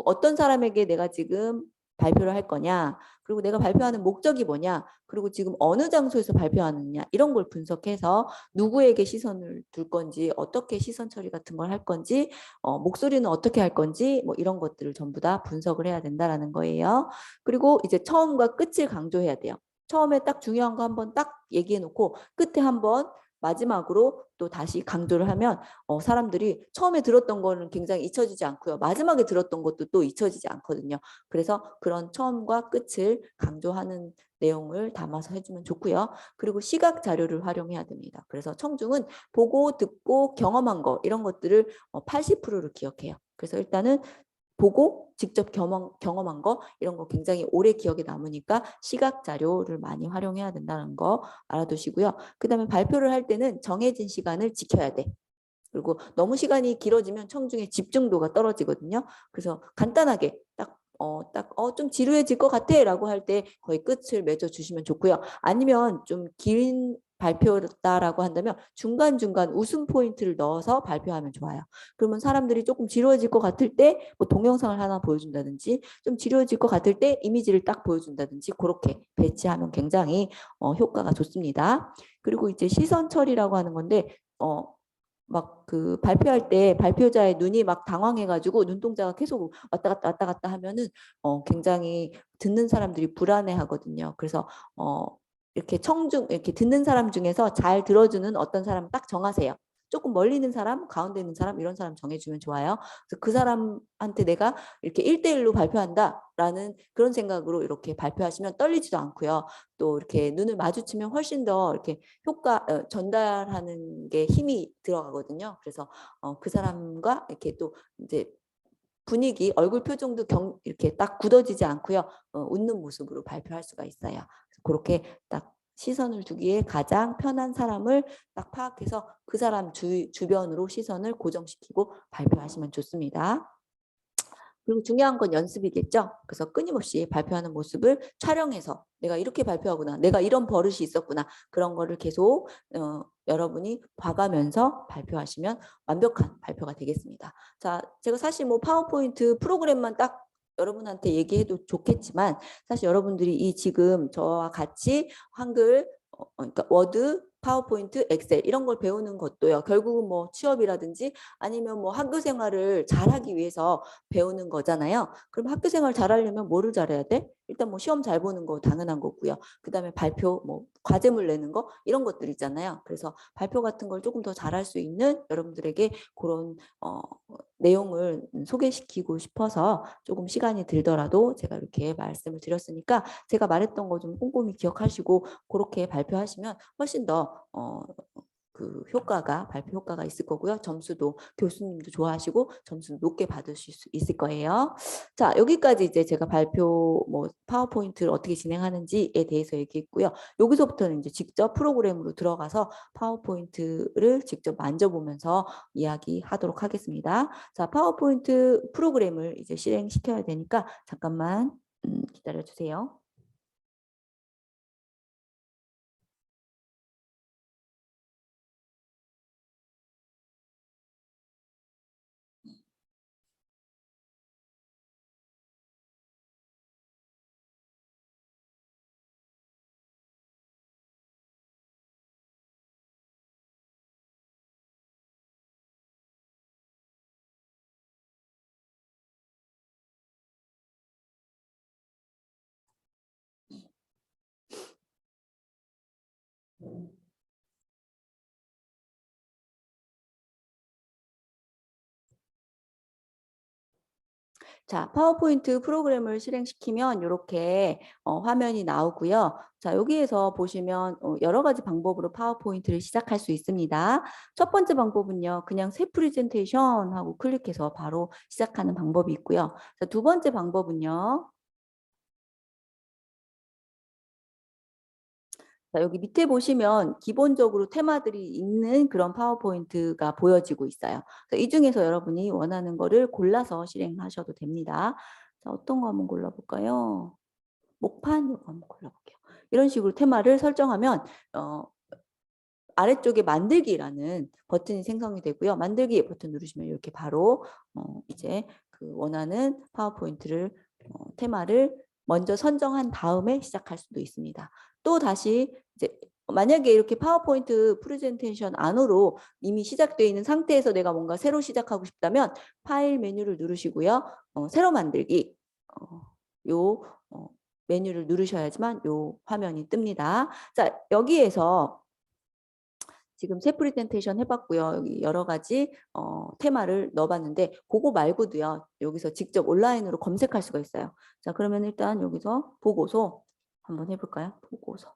어떤 사람에게 내가 지금 발표를 할 거냐 그리고 내가 발표하는 목적이 뭐냐 그리고 지금 어느 장소에서 발표하느냐 이런 걸 분석해서 누구에게 시선을 둘 건지 어떻게 시선 처리 같은 걸 할 건지 목소리는 어떻게 할 건지 뭐 이런 것들을 전부 다 분석을 해야 된다라는 거예요. 그리고 이제 처음과 끝을 강조해야 돼요. 처음에 딱 중요한 거 한번 딱 얘기해 놓고 끝에 한번 마지막으로 또 다시 강조를 하면 사람들이 처음에 들었던 거는 굉장히 잊혀지지 않고요. 마지막에 들었던 것도 또 잊혀지지 않거든요. 그래서 그런 처음과 끝을 강조하는 내용을 담아서 해주면 좋고요. 그리고 시각 자료를 활용해야 됩니다. 그래서 청중은 보고 듣고 경험한 거 이런 것들을 80%를 기억해요. 그래서 일단은 보고 직접 경험한 거 이런 거 굉장히 오래 기억에 남으니까 시각 자료를 많이 활용해야 된다는 거 알아두시고요. 그다음에 발표를 할 때는 정해진 시간을 지켜야 돼. 그리고 너무 시간이 길어지면 청중의 집중도가 떨어지거든요. 그래서 간단하게 좀 지루해질 것 같아 라고 할 때 거의 끝을 맺어주시면 좋고요. 아니면 좀 긴 발표다라고 한다면 중간중간 웃음 포인트를 넣어서 발표하면 좋아요. 그러면 사람들이 조금 지루해질 것 같을 때 뭐 동영상을 하나 보여준다든지 좀 지루해질 것 같을 때 이미지를 딱 보여준다든지 그렇게 배치하면 굉장히 효과가 좋습니다. 그리고 이제 시선 처리라고 하는 건데 막 그 발표할 때 발표자의 눈이 막 당황해가지고 눈동자가 계속 왔다 갔다 하면은 굉장히 듣는 사람들이 불안해하거든요. 그래서 이렇게 이렇게 듣는 사람 중에서 잘 들어주는 어떤 사람 딱 정하세요. 조금 멀리 있는 사람, 가운데 있는 사람 이런 사람 정해주면 좋아요. 그래서 그 사람한테 내가 이렇게 1대1로 발표한다라는 그런 생각으로 이렇게 발표하시면 떨리지도 않고요. 또 이렇게 눈을 마주치면 훨씬 더 이렇게 전달하는 게 힘이 들어가거든요. 그래서 그 사람과 이렇게 또 이제 분위기, 얼굴 표정도 이렇게 딱 굳어지지 않고요. 웃는 모습으로 발표할 수가 있어요. 그렇게 딱 시선을 두기에 가장 편한 사람을 딱 파악해서 그 사람 주변으로 시선을 고정시키고 발표하시면 좋습니다. 그리고 중요한 건 연습이겠죠. 그래서 끊임없이 발표하는 모습을 촬영해서 내가 이렇게 발표하구나. 내가 이런 버릇이 있었구나. 그런 거를 계속 여러분이 봐가면서 발표하시면 완벽한 발표가 되겠습니다. 자, 제가 사실 뭐 파워포인트 프로그램만 딱 여러분한테 얘기해도 좋겠지만 사실 여러분들이 이 지금 저와 같이 한글 그러니까 워드, 파워포인트, 엑셀 이런 걸 배우는 것도요. 결국은 뭐 취업이라든지 아니면 뭐 학교 생활을 잘하기 위해서 배우는 거잖아요. 그럼 학교 생활 잘하려면 뭐를 잘해야 돼? 일단 뭐 시험 잘 보는 거 당연한 거고요. 그다음에 발표, 뭐 과제물 내는 거 이런 것들 있잖아요. 그래서 발표 같은 걸 조금 더 잘할 수 있는 여러분들에게 그런 내용을 소개시키고 싶어서 조금 시간이 들더라도 제가 이렇게 말씀을 드렸으니까 제가 말했던 거 좀 꼼꼼히 기억하시고 그렇게 발표하시면 훨씬 더 그 발표 효과가 있을 거고요. 점수도 교수님도 좋아하시고 점수 높게 받으실 수 있을 거예요. 자, 여기까지 이제 제가 발표 뭐 파워포인트를 어떻게 진행하는지에 대해서 얘기했고요. 여기서부터는 이제 직접 프로그램으로 들어가서 파워포인트를 직접 만져보면서 이야기하도록 하겠습니다. 자, 파워포인트 프로그램을 이제 실행시켜야 되니까 잠깐만 기다려 주세요. 자, 파워포인트 프로그램을 실행시키면 이렇게 화면이 나오고요. 자, 여기에서 보시면 여러 가지 방법으로 파워포인트를 시작할 수 있습니다. 첫 번째 방법은요. 그냥 새 프레젠테이션 하고 클릭해서 바로 시작하는 방법이 있고요. 자, 두 번째 방법은요. 자, 여기 밑에 보시면 기본적으로 테마들이 있는 그런 파워포인트가 보여지고 있어요. 이 중에서 여러분이 원하는 거를 골라서 실행하셔도 됩니다. 자, 어떤 거 한번 골라볼까요? 목판 이거 한번 골라볼게요. 이런 식으로 테마를 설정하면 아래쪽에 만들기라는 버튼이 생성이 되고요. 만들기 버튼 누르시면 이렇게 바로 이제 그 원하는 파워포인트를 테마를 먼저 선정한 다음에 시작할 수도 있습니다. 또 다시 이제 만약에 이렇게 파워포인트 프레젠테이션 안으로 이미 시작되어 있는 상태에서 내가 뭔가 새로 시작하고 싶다면 파일 메뉴를 누르시고요. 새로 만들기 요 메뉴를 누르셔야지만 요 화면이 뜹니다. 자, 여기에서 지금 새 프레젠테이션 해봤고요. 여기 여러 가지 테마를 넣어봤는데 그거 말고도요. 여기서 직접 온라인으로 검색할 수가 있어요. 자, 그러면 일단 여기서 보고서 한번 해볼까요? 보고서.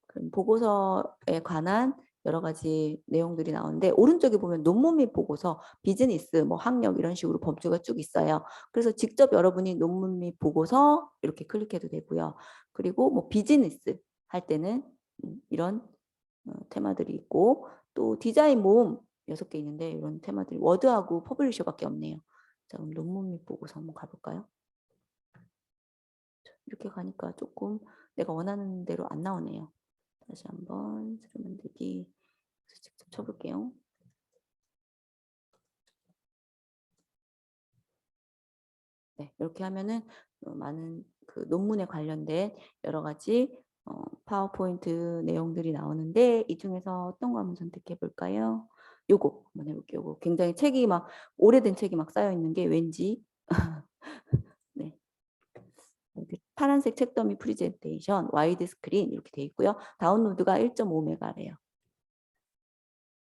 그럼 보고서에 관한 여러 가지 내용들이 나오는데 오른쪽에 보면 논문 및 보고서, 비즈니스, 뭐 학력 이런 식으로 범주가 쭉 있어요. 그래서 직접 여러분이 논문 및 보고서 이렇게 클릭해도 되고요. 그리고 뭐 비즈니스 할 때는 이런 테마들이 있고 또 디자인 모음 6개 있는데 이런 테마들이 워드하고 퍼블리셔밖에 없네요. 자, 그럼 논문 및 보고서 한번 가볼까요? 이렇게 가니까 조금 내가 원하는 대로 안 나오네요. 다시 한번 새로 만들기 직접 쳐볼게요. 네, 이렇게 하면은 많은 그 논문에 관련된 여러 가지 파워포인트 내용들이 나오는데 이 중에서 어떤 거 한번 선택해 볼까요? 요거 한번 해볼게요. 요거 굉장히 책이 막 오래된 책이 막 쌓여 있는 게 왠지 네. 파란색 책 더미 프레젠테이션 와이드 스크린 이렇게 돼 있고요. 다운로드가 1.5메가래요.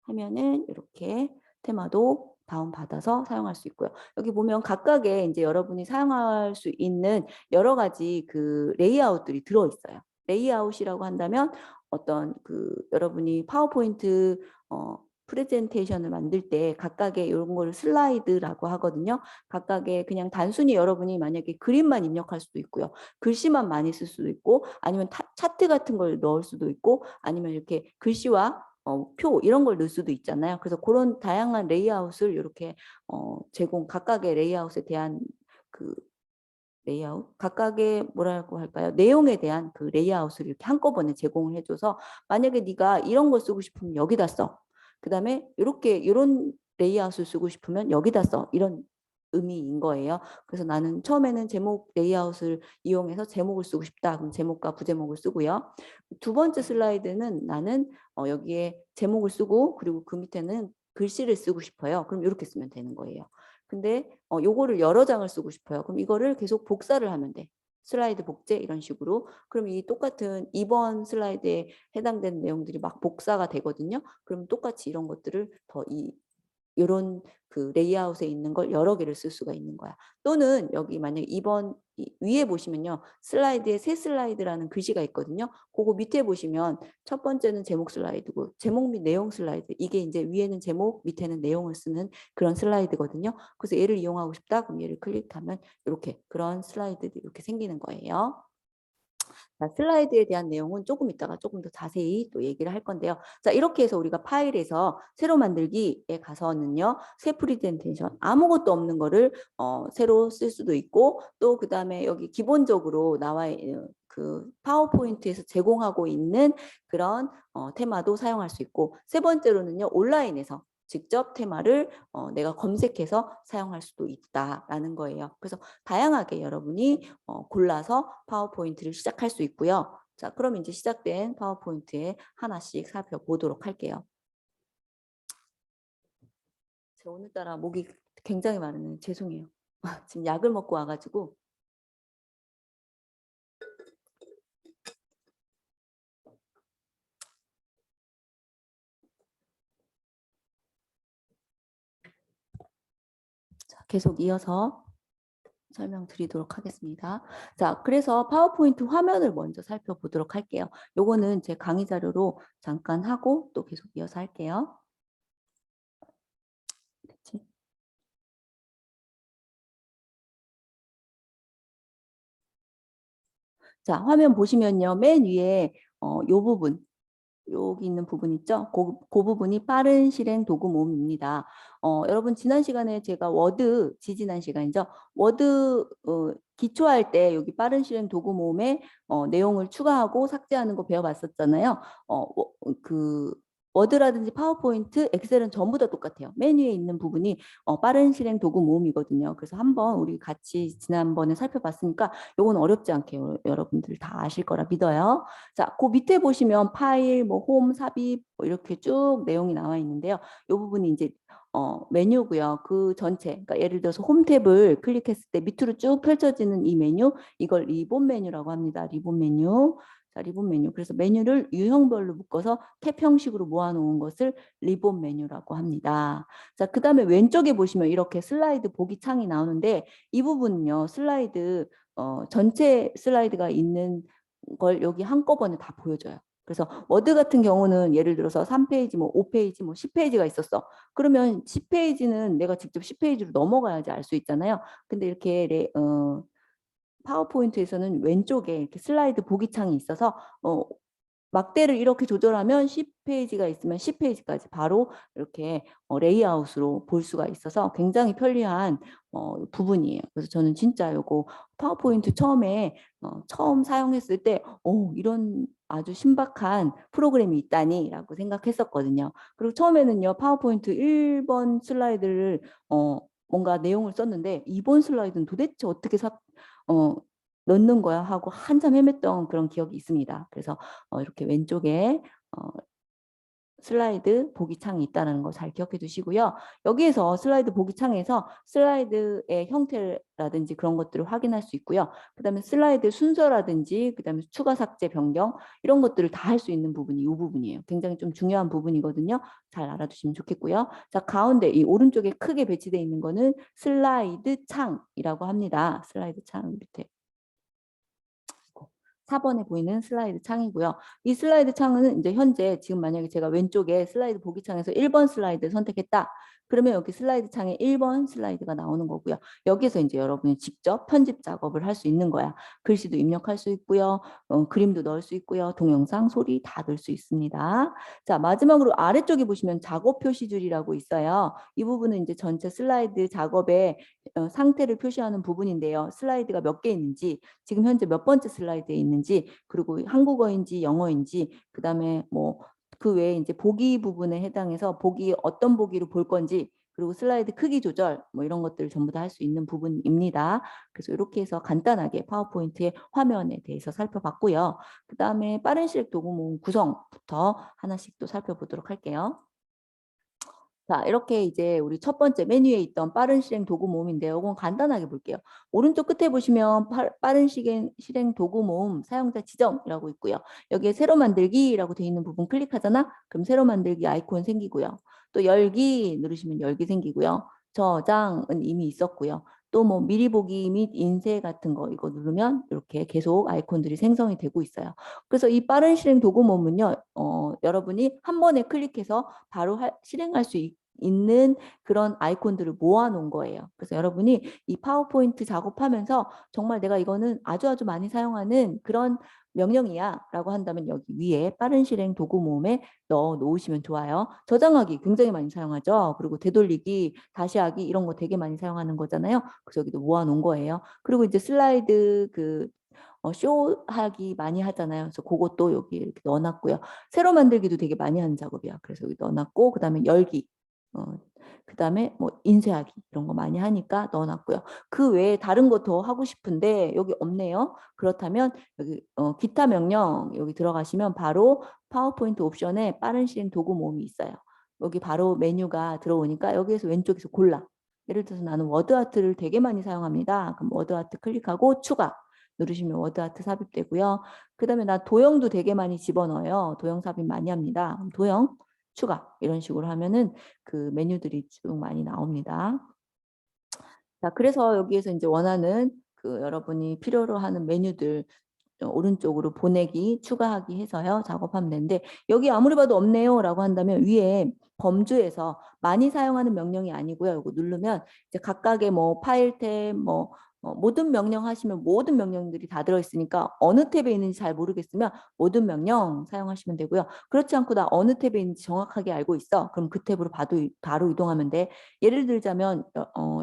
하면은 이렇게 테마도 다운받아서 사용할 수 있고요. 여기 보면 각각의 이제 여러분이 사용할 수 있는 여러 가지 그 레이아웃들이 들어있어요. 레이아웃이라고 한다면 어떤 그 여러분이 파워포인트 프레젠테이션을 만들 때 각각의 이런 걸 슬라이드라고 하거든요. 각각의 그냥 단순히 여러분이 만약에 그림만 입력할 수도 있고요. 글씨만 많이 쓸 수도 있고 아니면 차트 같은 걸 넣을 수도 있고 아니면 이렇게 글씨와 표 이런 걸 넣을 수도 있잖아요. 그래서 그런 다양한 레이아웃을 이렇게 각각의 레이아웃에 대한 그 레이아웃, 각각의 뭐라고 할까요? 내용에 대한 그 레이아웃을 이렇게 한꺼번에 제공을 해줘서 만약에 네가 이런 걸 쓰고 싶으면 여기다 써. 그다음에 이렇게 이런 레이아웃을 쓰고 싶으면 여기다 써. 이런 의미인 거예요. 그래서 나는 처음에는 제목 레이아웃을 이용해서 제목을 쓰고 싶다. 그럼 제목과 부제목을 쓰고요. 두 번째 슬라이드는 나는 여기에 제목을 쓰고 그리고 그 밑에는 글씨를 쓰고 싶어요. 그럼 이렇게 쓰면 되는 거예요. 근데 요거를 여러 장을 쓰고 싶어요. 그럼 이거를 계속 복사를 하면 돼. 슬라이드 복제 이런 식으로. 그럼 이 똑같은 2번 슬라이드에 해당되는 내용들이 막 복사가 되거든요. 그럼 똑같이 이런 것들을 더 이런 그 레이아웃에 있는 걸 여러 개를 쓸 수가 있는 거야. 또는 여기 만약에 2번 위에 보시면요. 슬라이드에 새 슬라이드라는 글씨가 있거든요. 그거 밑에 보시면 첫 번째는 제목 슬라이드고 제목 및 내용 슬라이드. 이게 이제 위에는 제목, 밑에는 내용을 쓰는 그런 슬라이드거든요. 그래서 얘를 이용하고 싶다. 그럼 얘를 클릭하면 이렇게 그런 슬라이드들이 이렇게 생기는 거예요. 자, 슬라이드에 대한 내용은 조금 이따가 조금 더 자세히 또 얘기를 할 건데요. 자, 이렇게 해서 우리가 파일에서 새로 만들기에 가서는요. 새 프레젠테이션 아무것도 없는 거를 새로 쓸 수도 있고 또 그다음에 여기 기본적으로 나와 있는 그 파워포인트에서 제공하고 있는 그런 테마도 사용할 수 있고 세 번째로는요. 온라인에서 직접 테마를 내가 검색해서 사용할 수도 있다라는 거예요. 그래서 다양하게 여러분이 골라서 파워포인트를 시작할 수 있고요. 자, 그럼 이제 시작된 파워포인트에 하나씩 살펴보도록 할게요. 제가 오늘따라 목이 굉장히 마르네요. 죄송해요. 지금 약을 먹고 와가지고. 자, 계속 이어서 설명드리도록 하겠습니다. 자, 그래서 파워포인트 화면을 먼저 살펴보도록 할게요. 요거는 제 강의 자료로 잠깐 하고 또 계속 이어서 할게요. 됐지? 자, 화면 보시면요. 맨 위에 요 부분 여기 있는 부분 있죠? 그 부분이 빠른 실행 도구 모음입니다. 여러분 지난 시간에 제가 워드, 지지난 시간이죠? 워드 기초할 때 여기 빠른 실행 도구 모음에 내용을 추가하고 삭제하는 거 배워봤었잖아요. 그 워드라든지 파워포인트, 엑셀은 전부 다 똑같아요. 메뉴에 있는 부분이 빠른 실행 도구 모음이거든요. 그래서 한번 우리 같이 지난번에 살펴봤으니까 요건 어렵지 않게 여러분들 다 아실 거라 믿어요. 자, 그 밑에 보시면 파일, 뭐 홈, 삽입 뭐 이렇게 쭉 내용이 나와 있는데요. 이 부분이 이제 메뉴고요. 그 전체, 그러니까 예를 들어서 홈 탭을 클릭했을 때 밑으로 쭉 펼쳐지는 이 메뉴, 이걸 리본 메뉴라고 합니다. 리본 메뉴. 자, 리본 메뉴. 그래서 메뉴를 유형별로 묶어서 탭 형식으로 모아놓은 것을 리본 메뉴라고 합니다. 자, 그 다음에 왼쪽에 보시면 이렇게 슬라이드 보기 창이 나오는데 이 부분은요, 슬라이드, 전체 슬라이드가 있는 걸 여기 한꺼번에 다 보여줘요. 그래서 워드 같은 경우는 예를 들어서 3페이지, 뭐 5페이지, 뭐 10페이지가 있었어. 그러면 10페이지는 내가 직접 10페이지로 넘어가야지 알 수 있잖아요. 근데 이렇게 파워포인트에서는 왼쪽에 이렇게 슬라이드 보기 창이 있어서 막대를 이렇게 조절하면 10페이지가 있으면 10페이지까지 바로 이렇게 레이아웃으로 볼 수가 있어서 굉장히 편리한 부분이에요. 그래서 저는 진짜 요거 파워포인트 처음에 처음 사용했을 때 이런 아주 신박한 프로그램이 있다니라고 생각했었거든요. 그리고 처음에는요 파워포인트 1번 슬라이드를 뭔가 내용을 썼는데 2번 슬라이드는 도대체 어떻게 넣는 거야 하고 한참 헤맸던 그런 기억이 있습니다. 그래서 이렇게 왼쪽에 슬라이드 보기 창이 있다는 거 잘 기억해 두시고요. 여기에서 슬라이드 보기 창에서 슬라이드의 형태라든지 그런 것들을 확인할 수 있고요. 그 다음에 슬라이드 순서라든지 그 다음에 추가 삭제 변경 이런 것들을 다 할 수 있는 부분이 이 부분이에요. 굉장히 좀 중요한 부분이거든요. 잘 알아두시면 좋겠고요. 자, 가운데 이 오른쪽에 크게 배치되어 있는 거는 슬라이드 창이라고 합니다. 슬라이드 창 밑에 4번에 보이는 슬라이드 창이고요. 이 슬라이드 창은 이제 현재 지금 만약에 제가 왼쪽에 슬라이드 보기 창에서 1번 슬라이드를 선택했다. 그러면 여기 슬라이드 창에 1번 슬라이드가 나오는 거고요. 여기서 이제 여러분이 직접 편집 작업을 할 수 있는 거야. 글씨도 입력할 수 있고요. 그림도 넣을 수 있고요. 동영상, 소리 다 넣을 수 있습니다. 자, 마지막으로 아래쪽에 보시면 작업 표시줄이라고 있어요. 이 부분은 이제 전체 슬라이드 작업의 상태를 표시하는 부분인데요. 슬라이드가 몇 개 있는지, 지금 현재 몇 번째 슬라이드에 있는지, 그리고 한국어인지 영어인지, 그 다음에 뭐 그 외에 이제 보기 부분에 해당해서 보기 어떤 보기로 볼 건지, 그리고 슬라이드 크기 조절 뭐 이런 것들을 전부 다 할 수 있는 부분입니다. 그래서 이렇게 해서 간단하게 파워포인트의 화면에 대해서 살펴봤고요. 그 다음에 빠른 실행 도구문 구성부터 하나씩 또 살펴보도록 할게요. 자, 이렇게 이제 우리 첫 번째 메뉴에 있던 빠른 실행 도구 모음인데요. 이건 간단하게 볼게요. 오른쪽 끝에 보시면 빠른 실행 도구 모음 사용자 지정이라고 있고요. 여기에 새로 만들기라고 되어 있는 부분 클릭하잖아? 그럼 새로 만들기 아이콘 생기고요. 또 열기 누르시면 열기 생기고요. 저장은 이미 있었고요. 또 뭐 미리 보기 및 인쇄 같은 거 이거 누르면 이렇게 계속 아이콘들이 생성이 되고 있어요. 그래서 이 빠른 실행 도구 모음은요. 여러분이 한 번에 클릭해서 바로 실행할 수 있는 그런 아이콘들을 모아놓은 거예요. 그래서 여러분이 이 파워포인트 작업하면서 정말 내가 이거는 아주 많이 사용하는 그런 명령이야 라고 한다면 여기 위에 빠른 실행 도구 모음에 넣어 놓으시면 좋아요. 저장하기 굉장히 많이 사용하죠. 그리고 되돌리기, 다시 하기 이런 거 되게 많이 사용하는 거잖아요. 그래서 여기도 모아놓은 거예요. 그리고 이제 슬라이드 쇼하기 많이 하잖아요. 그래서 그것도 여기 이렇게 넣어놨고요. 새로 만들기도 되게 많이 하는 작업이야. 그래서 여기 넣어놨고, 그 다음에 열기, 그 다음에 뭐 인쇄하기 이런 거 많이 하니까 넣어놨고요. 그 외에 다른 거 더 하고 싶은데 여기 없네요. 그렇다면 여기 기타 명령 여기 들어가시면 바로 파워포인트 옵션에 빠른 실행 도구 모음이 있어요. 여기 바로 메뉴가 들어오니까 여기에서 왼쪽에서 골라. 예를 들어서 나는 워드아트를 되게 많이 사용합니다. 그럼 워드아트 클릭하고 추가. 누르시면 워드아트 삽입되고요. 그 다음에 나 도형도 되게 많이 집어넣어요. 도형 삽입 많이 합니다. 도형 추가 이런 식으로 하면은 그 메뉴들이 쭉 많이 나옵니다. 자, 그래서 여기에서 이제 원하는 그 여러분이 필요로 하는 메뉴들 오른쪽으로 보내기, 추가하기 해서요. 작업하면 되는데 여기 아무리 봐도 없네요 라고 한다면 위에 범주에서 많이 사용하는 명령이 아니고요. 이거 누르면 이제 각각의 뭐 파일 탭, 뭐 모든 명령 하시면 모든 명령들이 다 들어있으니까 어느 탭에 있는지 잘 모르겠으면 모든 명령 사용하시면 되고요. 그렇지 않고 나 어느 탭에 있는지 정확하게 알고 있어. 그럼 그 탭으로 바로 이동하면 돼. 예를 들자면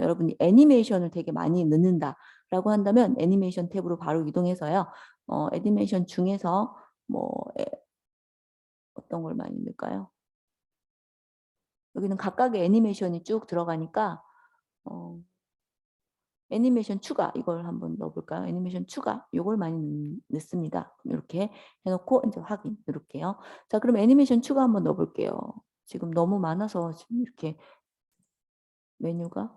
여러분이 애니메이션을 되게 많이 넣는다. 라고 한다면 애니메이션 탭으로 바로 이동해서요. 애니메이션 중에서 뭐 어떤 걸 많이 넣을까요? 여기는 각각의 애니메이션이 쭉 들어가니까 애니메이션 추가 이걸 한번 넣어볼까요? 애니메이션 추가 이걸 많이 넣습니다. 이렇게 해놓고 이제 확인 이렇게요. 자, 그럼 애니메이션 추가 한번 넣어볼게요. 지금 너무 많아서 지금 이렇게 메뉴가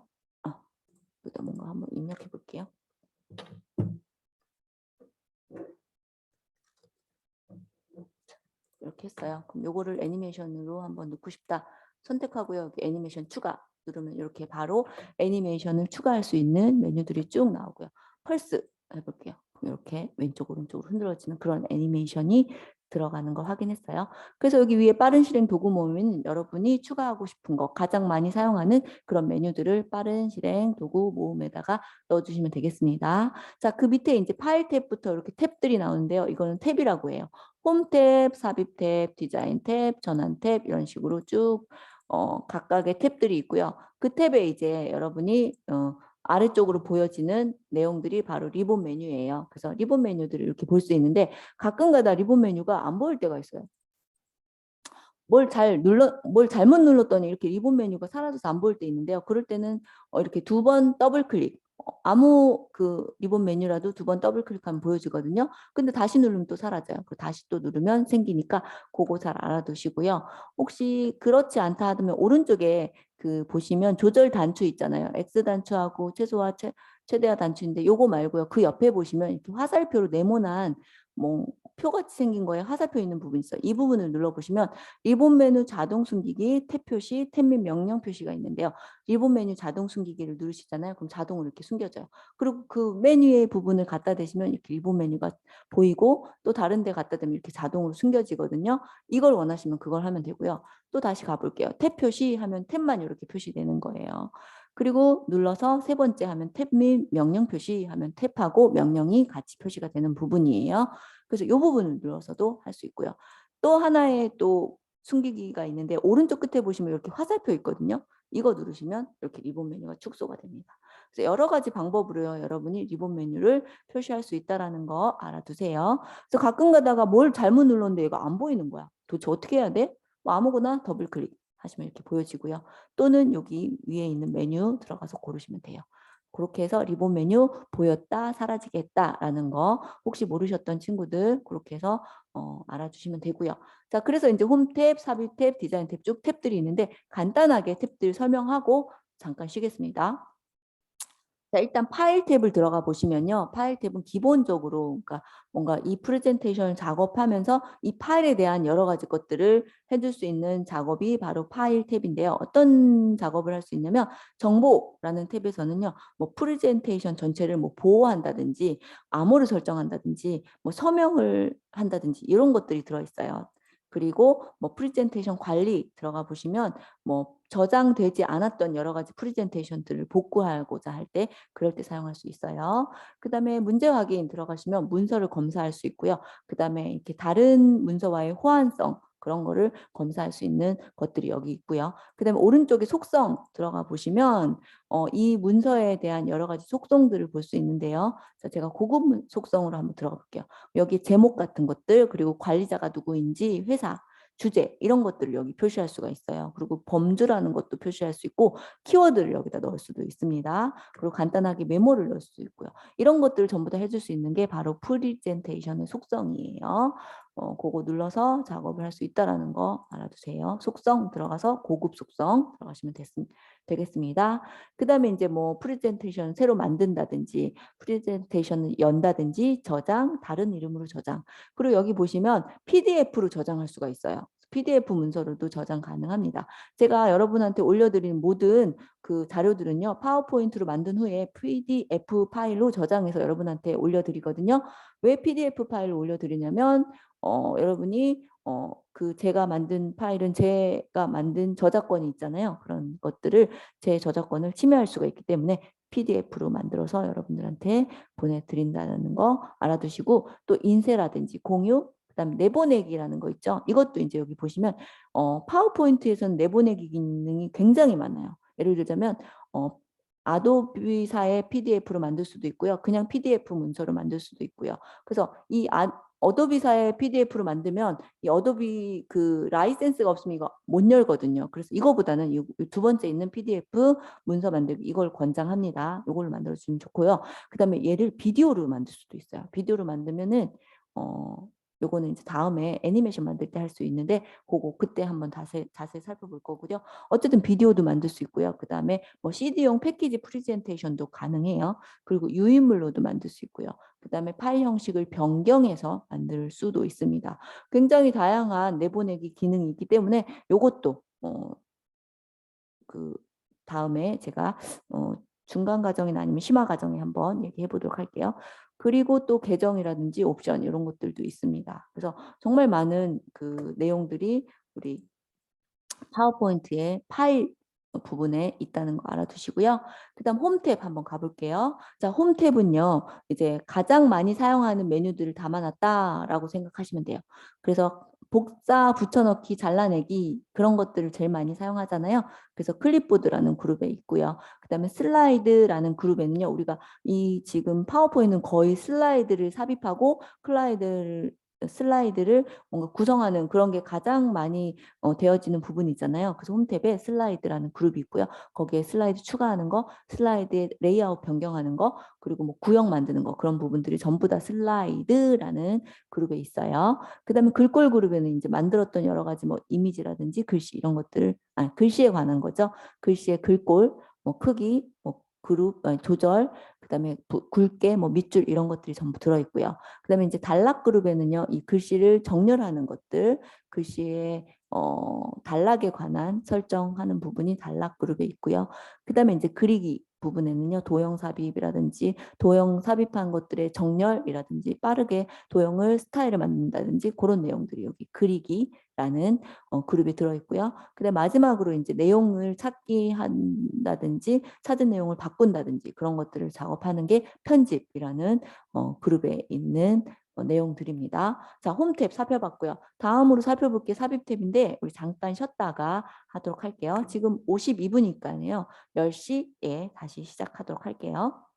여기다 뭔가 한번 입력해 볼게요. 이렇게 했어요. 그럼 요거를 애니메이션으로 한번 넣고 싶다. 선택하고요. 여기 애니메이션 추가 누르면 이렇게 바로 애니메이션을 추가할 수 있는 메뉴들이 쭉 나오고요. 펄스 해볼게요. 이렇게 왼쪽 오른쪽으로 흔들어지는 그런 애니메이션이 들어가는 거 확인했어요. 그래서 여기 위에 빠른 실행 도구 모음은 여러분이 추가하고 싶은 거 가장 많이 사용하는 그런 메뉴들을 빠른 실행 도구 모음에다가 넣어주시면 되겠습니다. 자, 그 밑에 이제 파일 탭부터 이렇게 탭들이 나오는데요. 이거는 탭이라고 해요. 홈 탭, 삽입 탭, 디자인 탭, 전환 탭 이런 식으로 쭉 각각의 탭들이 있고요. 그 탭에 이제 여러분이 아래쪽으로 보여지는 내용들이 바로 리본 메뉴예요. 그래서 리본 메뉴들을 이렇게 볼 수 있는데 가끔가다 리본 메뉴가 안 보일 때가 있어요. 뭘 잘못 눌렀더니 이렇게 리본 메뉴가 사라져서 안 보일 때 있는데요. 그럴 때는 이렇게 두 번 더블 클릭, 아무 그 리본 메뉴라도 두 번 더블 클릭하면 보여지거든요. 근데 다시 누르면 또 사라져요. 그 다시 또 누르면 생기니까 그거 잘 알아두시고요. 혹시 그렇지 않다 하면 오른쪽에 그 보시면 조절 단추 있잖아요. X 단추하고 최소화 최대화 단추인데 요거 말고요. 그 옆에 보시면 이렇게 화살표로 네모난 뭐 표같이 생긴 거에 화살표 있는 부분 있어요. 이 부분을 눌러보시면 리본 메뉴 자동 숨기기, 탭 표시, 탭 및 명령 표시가 있는데요. 리본 메뉴 자동 숨기기를 누르시잖아요. 그럼 자동으로 이렇게 숨겨져요. 그리고 그 메뉴의 부분을 갖다 대시면 이렇게 리본 메뉴가 보이고 또 다른 데 갖다 대면 이렇게 자동으로 숨겨지거든요. 이걸 원하시면 그걸 하면 되고요. 또 다시 가볼게요. 탭 표시 하면 탭만 이렇게 표시되는 거예요. 그리고 눌러서 세 번째 하면 탭 및 명령 표시 하면 탭하고 명령이 같이 표시가 되는 부분이에요. 그래서 이 부분을 눌러서도 할 수 있고요. 또 하나의 또 숨기기가 있는데 오른쪽 끝에 보시면 이렇게 화살표 있거든요. 이거 누르시면 이렇게 리본 메뉴가 축소가 됩니다. 그래서 여러 가지 방법으로요. 여러분이 리본 메뉴를 표시할 수 있다는 거 알아두세요. 그래서 가끔 가다가 뭘 잘못 눌렀는데 얘가 안 보이는 거야. 도대체 어떻게 해야 돼? 뭐 아무거나 더블 클릭 하시면 이렇게 보여지고요. 또는 여기 위에 있는 메뉴 들어가서 고르시면 돼요. 그렇게 해서 리본 메뉴 보였다 사라지겠다라는 거 혹시 모르셨던 친구들 그렇게 해서 알아주시면 되고요. 자, 그래서 이제 홈 탭, 삽입 탭, 디자인 탭 쭉 탭들이 있는데 간단하게 탭들 설명하고 잠깐 쉬겠습니다. 자, 일단 파일 탭을 들어가 보시면요. 파일 탭은 기본적으로 그러니까 뭔가 이 프레젠테이션을 작업하면서 이 파일에 대한 여러 가지 것들을 해줄 수 있는 작업이 바로 파일 탭인데요. 어떤 작업을 할 수 있냐면 정보라는 탭에서는요. 뭐 프레젠테이션 전체를 뭐 보호한다든지 암호를 설정한다든지 뭐 서명을 한다든지 이런 것들이 들어있어요. 그리고 뭐 프레젠테이션 관리 들어가 보시면 뭐 저장되지 않았던 여러 가지 프레젠테이션들을 복구하고자 할 때 그럴 때 사용할 수 있어요. 그다음에 문제 확인 들어가시면 문서를 검사할 수 있고요. 그다음에 이렇게 다른 문서와의 호환성 그런 거를 검사할 수 있는 것들이 여기 있고요. 그다음에 오른쪽에 속성 들어가 보시면 이 문서에 대한 여러 가지 속성들을 볼 수 있는데요. 자, 제가 고급 속성으로 한번 들어가 볼게요. 여기 제목 같은 것들 그리고 관리자가 누구인지 회사 주제 이런 것들을 여기 표시할 수가 있어요. 그리고 범주라는 것도 표시할 수 있고 키워드를 여기다 넣을 수도 있습니다. 그리고 간단하게 메모를 넣을 수도 있고요. 이런 것들을 전부 다 해줄 수 있는 게 바로 프리젠테이션의 속성이에요. 그거 눌러서 작업을 할 수 있다는 거 알아두세요. 속성 들어가서 고급 속성 들어가시면 되겠습니다. 그 다음에 이제 뭐 프레젠테이션 새로 만든다든지 프레젠테이션을 연다든지 저장, 다른 이름으로 저장. 그리고 여기 보시면 PDF로 저장할 수가 있어요. PDF 문서로도 저장 가능합니다. 제가 여러분한테 올려드린 모든 그 자료들은요. 파워포인트로 만든 후에 PDF 파일로 저장해서 여러분한테 올려드리거든요. 왜 PDF 파일을 올려드리냐면 여러분이 그 제가 만든 파일은 제가 만든 저작권이 있잖아요. 그런 것들을 제 저작권을 침해할 수가 있기 때문에 PDF로 만들어서 여러분들한테 보내드린다는 거 알아두시고 또 인쇄라든지 공유 그다음에 내보내기라는 거 있죠. 이것도 이제 여기 보시면 파워포인트에서는 내보내기 기능이 굉장히 많아요. 예를 들자면 아도비사의 PDF로 만들 수도 있고요. 그냥 PDF 문서로 만들 수도 있고요. 그래서 이 어도비사의 PDF로 만들면 이 어도비 그 라이센스가 없으면 이거 못 열거든요. 그래서 이거보다는 이 두 번째 있는 PDF 문서 만들기 이걸 권장합니다. 이걸로 만들어 주시면 좋고요. 그다음에 얘를 비디오로 만들 수도 있어요. 비디오로 만들면은 요거는 이제 다음에 애니메이션 만들 때 할 수 있는데 고거 그때 한번 자세히 살펴볼 거고요. 어쨌든 비디오도 만들 수 있고요. 그다음에 뭐 CD용 패키지 프레젠테이션도 가능해요. 그리고 유인물로도 만들 수 있고요. 그다음에 파일 형식을 변경해서 만들 수도 있습니다. 굉장히 다양한 내보내기 기능이 있기 때문에 요것도 그 다음에 제가 중간 과정이나 아니면 심화 과정에 한번 얘기해 보도록 할게요. 그리고 또 계정이라든지 옵션 이런 것들도 있습니다. 그래서 정말 많은 그 내용들이 우리 파워포인트의 파일 부분에 있다는 거 알아두시고요. 그다음 홈 탭 한번 가볼게요. 자, 홈 탭은요. 이제 가장 많이 사용하는 메뉴들을 담아놨다라고 생각하시면 돼요. 그래서 복사, 붙여넣기, 잘라내기 그런 것들을 제일 많이 사용하잖아요. 그래서 클립보드라는 그룹에 있고요. 그다음에 슬라이드라는 그룹에는요. 우리가 이 지금 파워포인트는 거의 슬라이드를 삽입하고 슬라이드를 뭔가 구성하는 그런 게 가장 많이 되어지는 부분이 있잖아요. 그래서 홈탭에 슬라이드라는 그룹이 있고요. 거기에 슬라이드 추가하는 거, 슬라이드의 레이아웃 변경하는 거, 그리고 뭐 구형 만드는 거 그런 부분들이 전부 다 슬라이드라는 그룹에 있어요. 그다음에 글꼴 그룹에는 이제 만들었던 여러 가지 뭐 이미지라든지 글씨 이런 것들, 글씨에 관한 거죠. 글씨의 글꼴, 뭐 크기, 뭐 그룹 조절, 그다음에 굵게 뭐 밑줄 이런 것들이 전부 들어 있고요. 그다음에 이제 단락 그룹에는요, 이 글씨를 정렬하는 것들, 글씨의 단락에 관한 설정하는 부분이 단락 그룹에 있고요. 그다음에 이제 그리기 부분에는요, 도형 삽입이라든지 도형 삽입한 것들의 정렬이라든지 빠르게 도형을 스타일을 만든다든지 그런 내용들이 여기 그리기라는 그룹에 들어 있고요. 그다음 마지막으로 이제 내용을 찾기 한다든지 찾은 내용을 바꾼다든지 그런 것들을 작업하는 게 편집이라는 그룹에 있는 내용들입니다. 자, 홈 탭 살펴봤고요. 다음으로 살펴볼 게 삽입 탭인데 우리 잠깐 쉬었다가 하도록 할게요. 지금 52분이니까요. 10시에 다시 시작하도록 할게요.